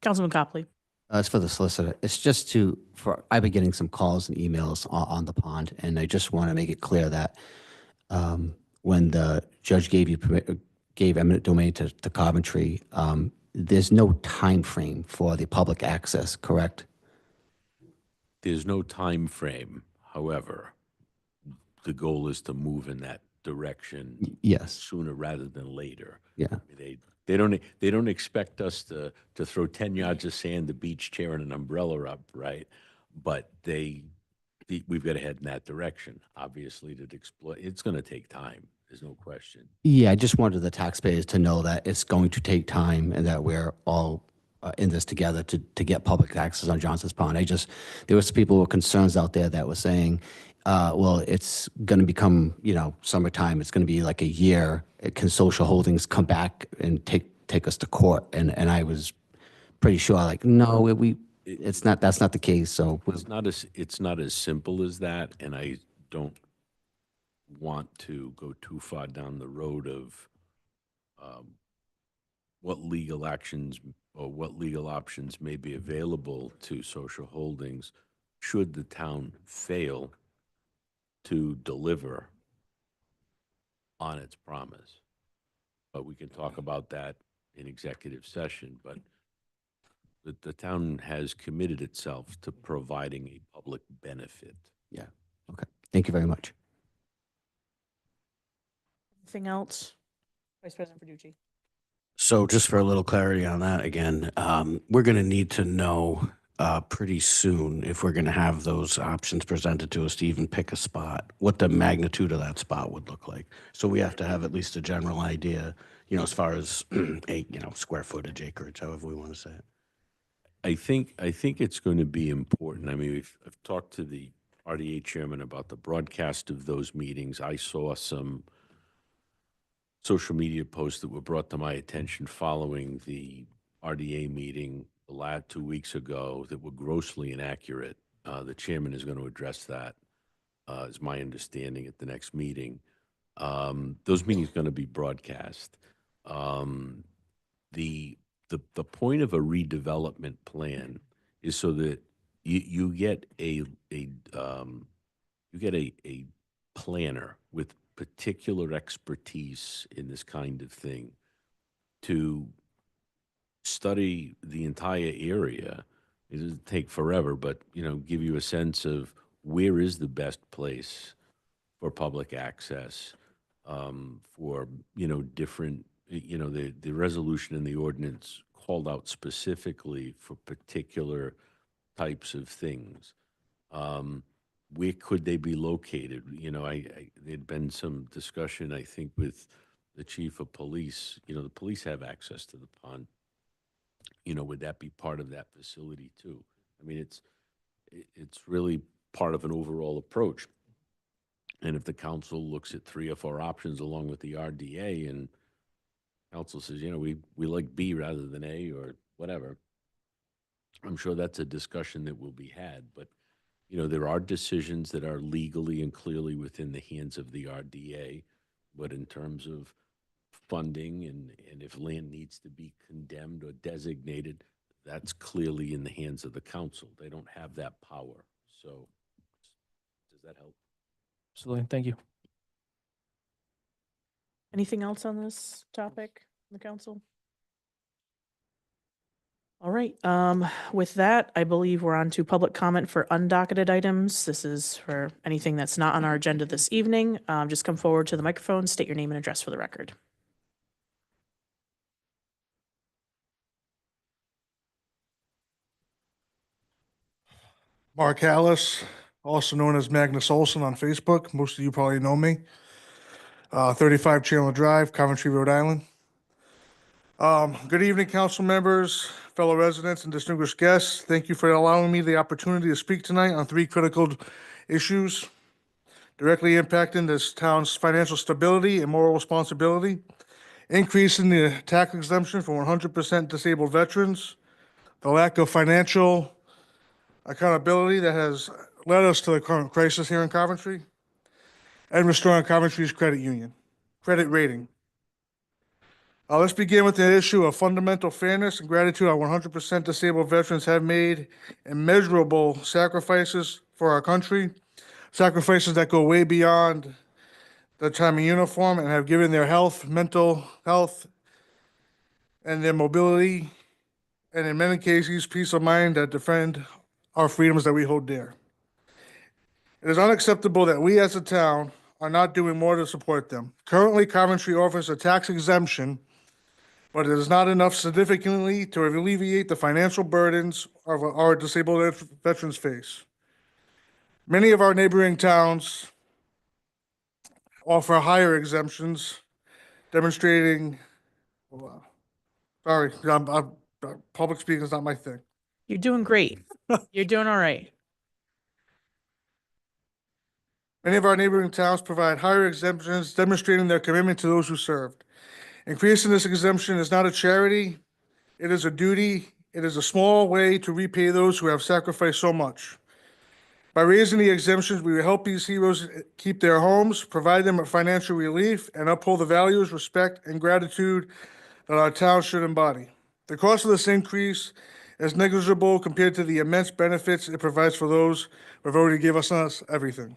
Councilman Copley. It's for the solicitor. It's just I've been getting some calls and emails on the pond, and I just want to make it clear that when the judge gave eminent domain to Coventry, there's no time frame for the public access, correct? There's no time frame. However, the goal is to move in that direction Yes. sooner rather than later. Yeah. They don't expect us to throw 10 yards of sand, the beach chair, and an umbrella up, right? But we've got to head in that direction. Obviously, to exploit, it's going to take time. There's no question. Yeah, I just wanted the taxpayers to know that it's going to take time and that we're all in this together to get public access on Johnson's Pond. There was people with concerns out there that were saying, well, it's going to become, summertime. It's going to be like a year. Can social holdings come back and take us to court? And I was pretty sure, like, no, it's not. That's not the case. So It's not as simple as that, and I don't want to go too far down the road of what legal actions or what legal options may be available to social holdings should the town fail to deliver on its promise. But we can talk about that in executive session, but the town has committed itself to providing a public benefit. Yeah. Okay. Thank you very much. Anything else? Vice President Verducci. So just for a little clarity on that again, we're going to need to know pretty soon if we're going to have those options presented to us to even pick a spot, what the magnitude of that spot would look like. So we have to have at least a general idea, as far as square footage, acreage, however we want to say it. I think it's going to be important. I mean, I've talked to the RDA chairman about the broadcast of those meetings. I saw some social media posts that were brought to my attention following the RDA meeting the last 2 weeks ago that were grossly inaccurate. The chairman is going to address that, is my understanding, at the next meeting. Those meetings are going to be broadcast. The point of a redevelopment plan is so that you get a planner with particular expertise in this kind of thing to study the entire area. It doesn't take forever, but give you a sense of where is the best place for public access, for different. The resolution and the ordinance called out specifically for particular types of things. Where could they be located? There'd been some discussion, I think, with the chief of police. The police have access to the pond. Would that be part of that facility too? I mean, it's really part of an overall approach. And if the council looks at 3 or 4 options along with the RDA, and council says, we like B rather than A or whatever, I'm sure that's a discussion that will be had. But there are decisions that are legally and clearly within the hands of the RDA, but in terms of funding and if land needs to be condemned or designated, that's clearly in the hands of the council. They don't have that power. So does that help? Absolutely. Thank you. Anything else on this topic, the council? All right, with that, I believe we're on to public comment for undocketed items. This is for anything that's not on our agenda this evening. Just come forward to the microphone, state your name and address for the record. Mark Hallis, also known as Magnus Olson on Facebook. Most of you probably know me. 35 Chandler Drive, Coventry, Rhode Island. Good evening, council members, fellow residents, and distinguished guests. Thank you for allowing me the opportunity to speak tonight on 3 critical issues directly impacting this town's financial stability and moral responsibility, increasing the tax exemption for 100% disabled veterans, the lack of financial accountability that has led us to the current crisis here in Coventry, and restoring Coventry's credit rating. Let's begin with the issue of fundamental fairness and gratitude. Our 100% disabled veterans have made immeasurable sacrifices for our country, sacrifices that go way beyond the time in uniform, and have given their health, mental health, and their mobility, and in many cases, peace of mind that defend our freedoms that we hold dear. It is unacceptable that we as a town are not doing more to support them. Currently, Coventry offers a tax exemption, but it is not enough significantly to alleviate the financial burdens of our disabled veterans face. Many of our neighboring towns offer higher exemptions, demonstrating, public speaking is not my thing. You're doing great. You're doing all right. Many of our neighboring towns provide higher exemptions, demonstrating their commitment to those who served. Increasing this exemption is not a charity, it is a duty. It is a small way to repay those who have sacrificed so much. By raising the exemptions, we will help these heroes keep their homes, provide them with financial relief, and uphold the values, respect, and gratitude that our town should embody. The cost of this increase is negligible compared to the immense benefits it provides for those who have already given us everything.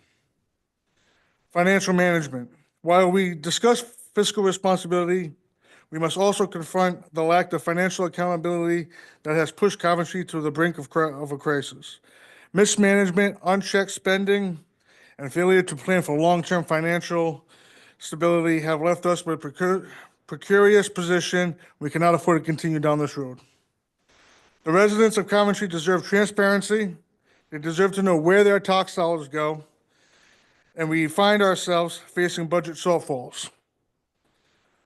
Financial management. While we discuss fiscal responsibility, we must also confront the lack of financial accountability that has pushed Coventry to the brink of a crisis. Mismanagement, unchecked spending, and failure to plan for long-term financial stability have left us with a precarious position. We cannot afford to continue down this road. The residents of Coventry deserve transparency. They deserve to know where their tax dollars go, and we find ourselves facing budget shortfalls.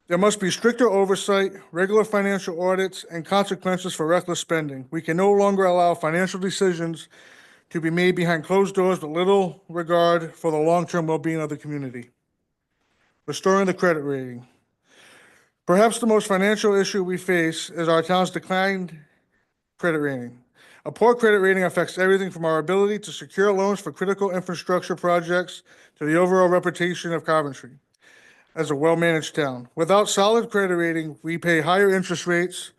There must be stricter oversight, regular financial audits, and consequences for reckless spending. We can no longer allow financial decisions to be made behind closed doors with little regard for the long-term well-being of the community. Restoring the credit rating. Perhaps the most financial issue we face is our town's declined credit rating. A poor credit rating affects everything from our ability to secure loans for critical infrastructure projects to the overall reputation of Coventry as a well-managed town. Without solid credit rating, we pay higher interest rates,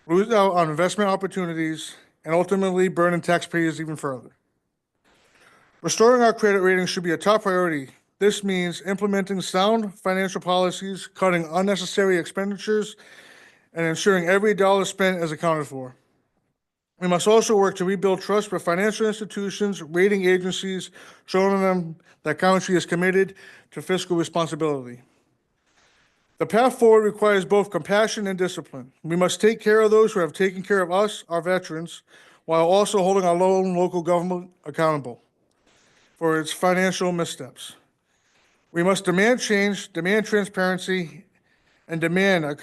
lose out on investment opportunities, and ultimately burden taxpayers even further. Restoring our credit rating should be a top priority. This means implementing sound financial policies, cutting unnecessary expenditures, and ensuring every dollar spent is accounted for. We must also work to rebuild trust with financial institutions, rating agencies, showing them that Coventry is committed to fiscal responsibility. The path forward requires both compassion and discipline. We must take care of those who have taken care of us, our veterans, while also holding our local government accountable for its financial missteps. We must demand change, demand transparency, and demand a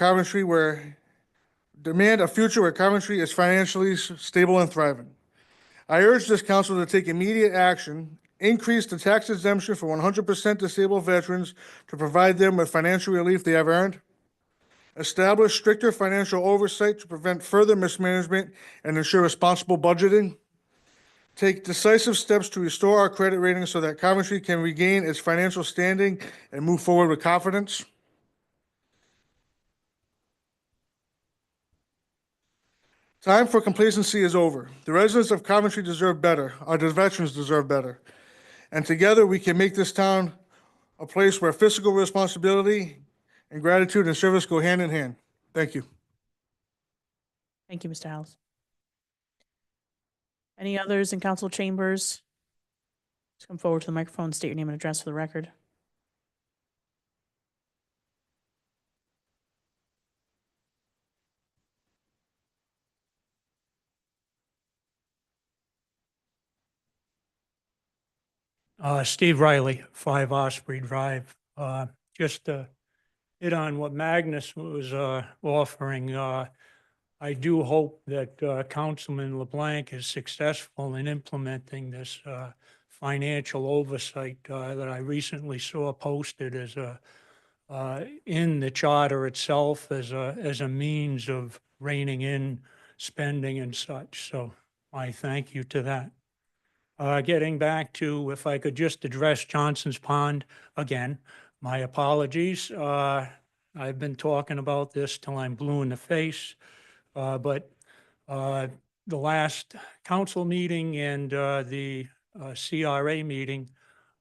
future where Coventry is financially stable and thriving. I urge this council to take immediate action, increase the tax exemption for 100% disabled veterans to provide them with financial relief they have earned, establish stricter financial oversight to prevent further mismanagement and ensure responsible budgeting, take decisive steps to restore our credit rating so that Coventry can regain its financial standing and move forward with confidence. Time for complacency is over. The residents of Coventry deserve better. Our veterans deserve better. And together we can make this town a place where fiscal responsibility and gratitude and service go hand in hand. Thank you. Thank you, Mr. Howells. Any others in council chambers? Just come forward to the microphone, state your name and address for the record. Steve Riley, 5 Osprey Drive. Just to hit on what Magnus was offering, I do hope that Councilman LeBlanc is successful in implementing this financial oversight that I recently saw posted as in the charter itself as a means of reining in spending and such. So I thank you to that. Getting back to, if I could just address Johnson's Pond again, my apologies. I've been talking about this till I'm blue in the face, but the last council meeting and the CRA meeting,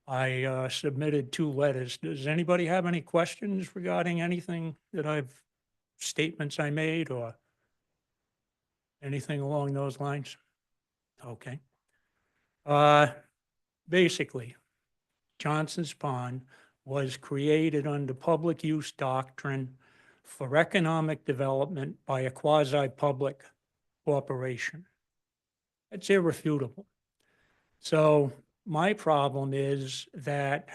I submitted 2 letters. Does anybody have any questions regarding anything that statements I made or anything along those lines? Okay. Basically, Johnson's Pond was created under public use doctrine for economic development by a quasi-public corporation. It's irrefutable. So my problem is that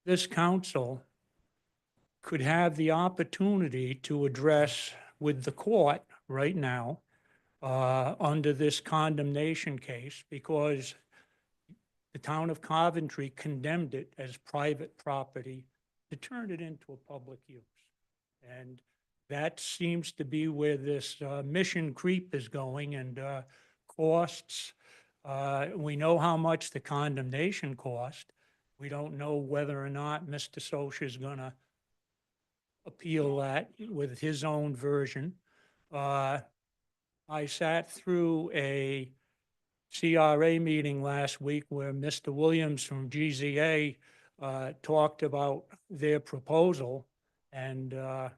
this council could have the opportunity to address with the court right now under this condemnation case, because the town of Coventry condemned it as private property to turn it into a public use. And that seems to be where this mission creep is going, and costs. We know how much the condemnation cost. We don't know whether or not Mr. Socha is going to appeal that with his own version. I sat through a CRA meeting last week where Mr. Williams from GZA talked about their proposal, and it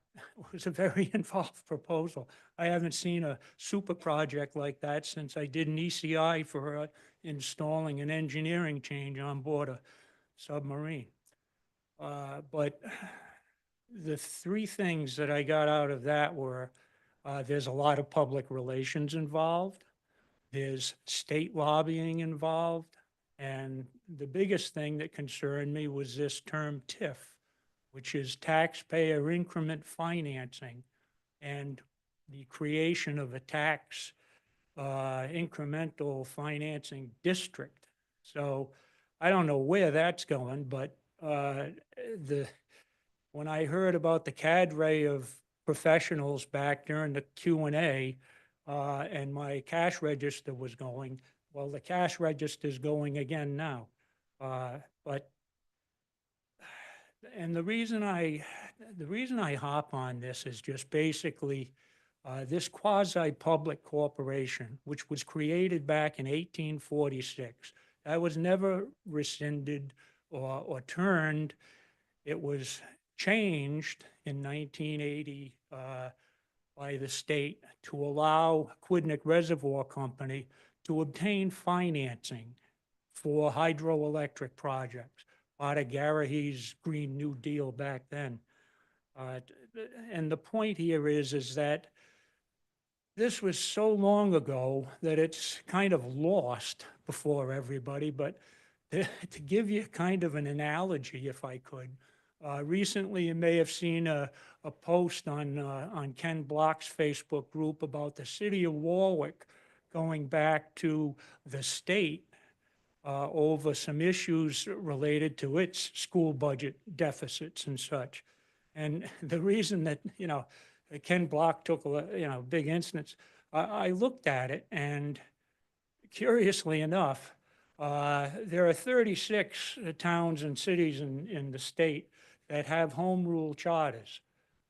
was a very involved proposal. I haven't seen a super project like that since I did an ECI for installing an engineering change on board a submarine. But the 3 things that I got out of that were there's a lot of public relations involved. There's state lobbying involved. And the biggest thing that concerned me was this term TIF, which is taxpayer increment financing, and the creation of a tax incremental financing district. So I don't know where that's going, but when I heard about the cadre of professionals back during the Q&A, and my cash register was going, well, the cash register is going again now. And the reason I hop on this is just basically this quasi-public corporation, which was created back in 1846, that was never rescinded or turned. It was changed in 1980 by the state to allow Quidnick Reservoir Company to obtain financing for hydroelectric projects, part of Garrahy's Green New Deal back then. And the point here is that this was so long ago that it's kind of lost before everybody, but to give you kind of an analogy, if I could, recently you may have seen a post on Ken Block's Facebook group about the city of Warwick going back to the state over some issues related to its school budget deficits and such. And the reason that, Ken Block took a big instance, I looked at it, and curiously enough, there are 36 towns and cities in the state that have home rule charters.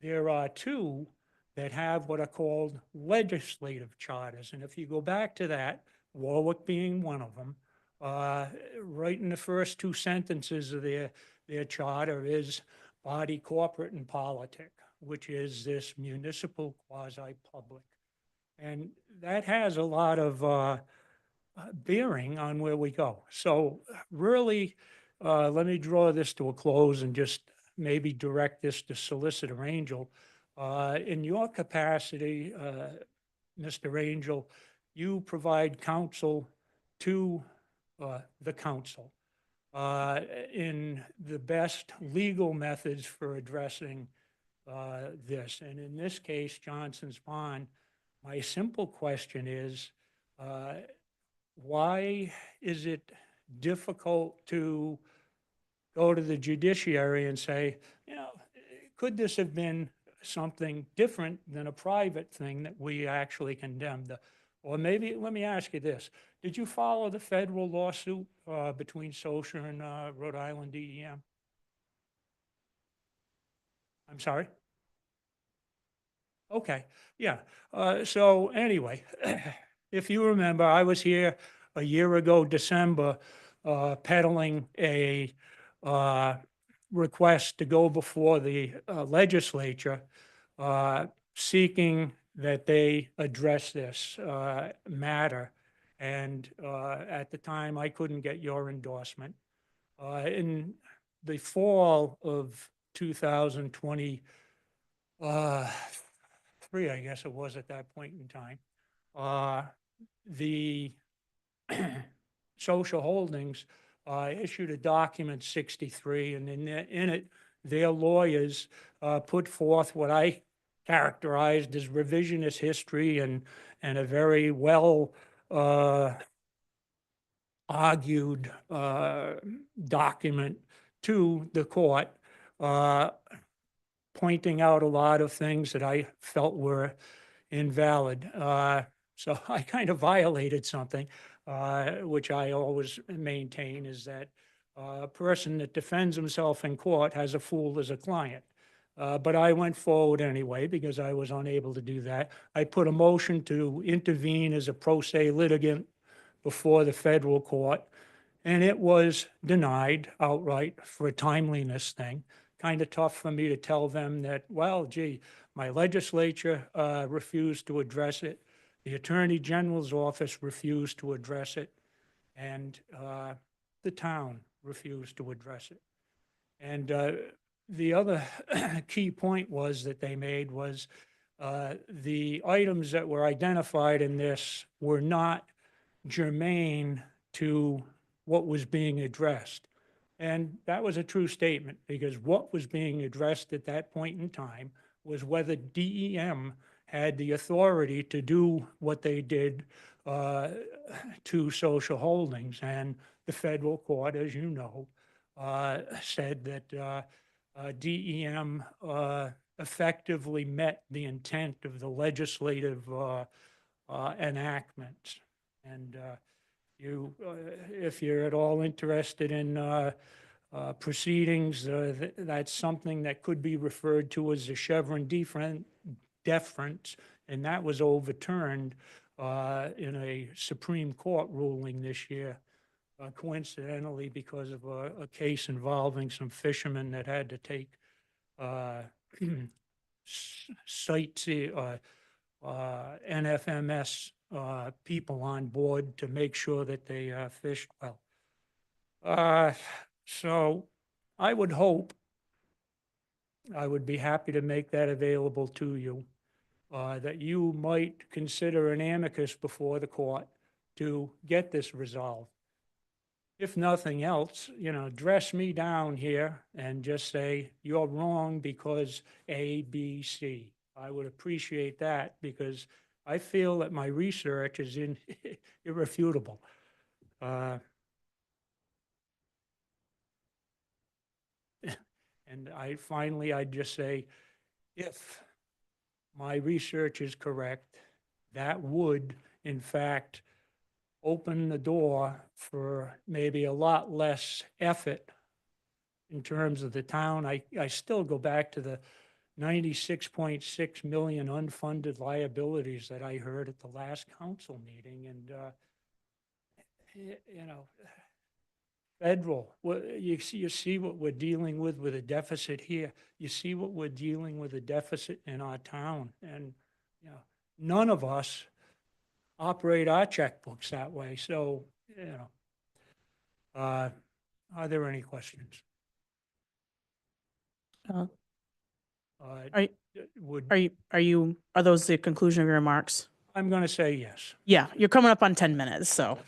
There are 2 that have what are called legislative charters. And if you go back to that, Warwick being one of them, right in the first 2 sentences of their charter is body corporate and politic, which is this municipal quasi-public And that has a lot of bearing on where we go. So really, let me draw this to a close and just maybe direct this to Solicitor Angel. In your capacity, Mr. Angel, you provide counsel to the council in the best legal methods for addressing this. And in this case, Johnson's Pond, my simple question is, why is it difficult to go to the judiciary and say, you know, could this have been something different than a private thing that we actually condemned? Or maybe, let me ask you this. Did you follow the federal lawsuit between SOCIA and Rhode Island DEM? I'm sorry? Okay, yeah. So anyway, if you remember, I was here a year ago, December, peddling a request to go before the legislature, seeking that they address this matter. And at the time, I couldn't get your endorsement. In the fall of 2023, I guess it was at that point in time, the Social Holdings issued a document 63, and in it, their lawyers put forth what I characterized as revisionist history and a very well argued document to the court, pointing out a lot of things that I felt were invalid. So I kind of violated something, which I always maintain is that a person that defends himself in court has a fool as a client. But I went forward anyway because I was unable to do that. I put a motion to intervene as a pro se litigant before the federal court, and it was denied outright for a timeliness thing. Kind of tough for me to tell them that, well, gee, my legislature refused to address it. The Attorney General's office refused to address it, and the town refused to address it. And the other key point was that they made was the items that were identified in this were not germane to what was being addressed. And that was a true statement, because what was being addressed at that point in time was whether DEM had the authority to do what they did to Social Holdings. And the federal court, as you know, said that DEM effectively met the intent of the legislative enactments. And if you're at all interested in proceedings, that's something that could be referred to as a Chevron deference, and that was overturned in a Supreme Court ruling this year, coincidentally because of a case involving some fishermen that had to take NFMS people on board to make sure that they fished well. So I would hope, I would be happy to make that available to you, that you might consider an amicus before the court to get this resolved. If nothing else, you know, dress me down here and just say, you're wrong because A, B, C. I would appreciate that, because I feel that my research is irrefutable. And I'd just say, if my research is correct, that would, in fact, open the door for maybe a lot less effort in terms of the town. I still go back to the 96.6 million unfunded liabilities that I heard at the last council meeting. And, you know, federal, you see what we're dealing with a deficit here. You see what we're dealing with a deficit in our town. And, you know, none of us operate our checkbooks that way. So, you know, are there any questions? Uh, Uh, Are, are those the conclusion of your remarks? I'm going to say yes. Yeah, you're coming up on 10 minutes, so,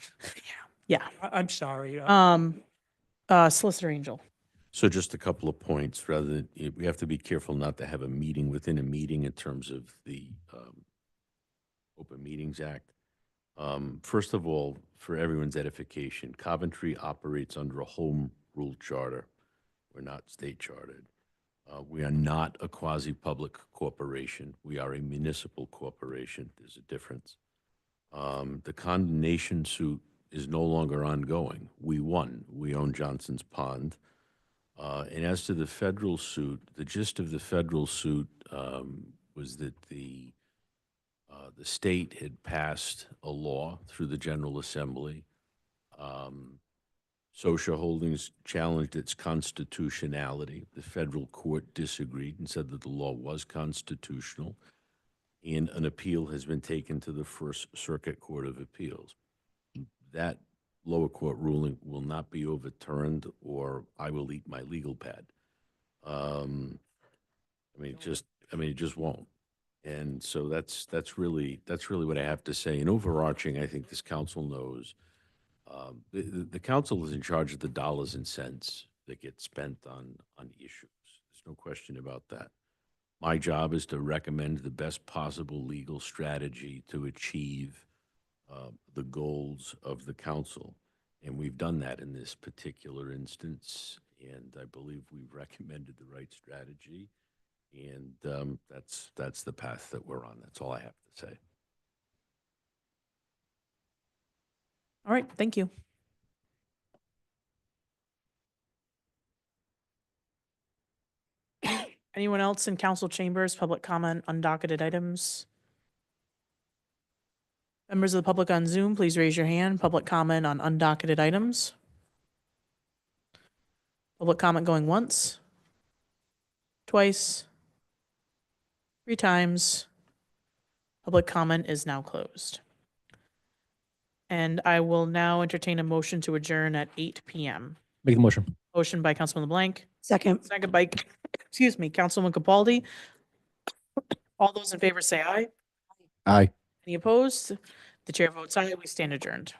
yeah. I'm sorry. Solicitor Angel. So just a couple of points, rather than, we have to be careful not to have a meeting within a meeting in terms of the Open Meetings Act. First of all, for everyone's edification, Coventry operates under a home rule charter. We're not state chartered. We are not a quasi-public corporation. We are a municipal corporation. There's a difference. The condemnation suit is no longer ongoing. We won. We own Johnson's Pond. And as to the federal suit, the gist of the federal suit was that the state had passed a law through the General Assembly. Social Holdings challenged its constitutionality. The federal court disagreed and said that the law was constitutional, and an appeal has been taken to the First Circuit Court of Appeals. That lower court ruling will not be overturned, or I will eat my legal pad. It just won't. And so that's really what I have to say. And overarching, I think this council knows the council is in charge of the dollars and cents that get spent on issues. There's no question about that. My job is to recommend the best possible legal strategy to achieve the goals of the council. And we've done that in this particular instance. And I believe we've recommended the right strategy. And that's the path that we're on. That's all I have to say. All right, thank you. Anyone else in council chambers, public comment on docketed items? Members of the public on Zoom, please raise your hand. Public comment on undocketed items. Public comment going once, twice, 3 times. Public comment is now closed. And I will now entertain a motion to adjourn at 8 p.m. Make the motion. Motion by Councilman LeBlanc. Second. Second by, excuse me, Councilman Capaldi. All those in favor say aye. Aye. Any opposed? The chair votes aye. We stand adjourned.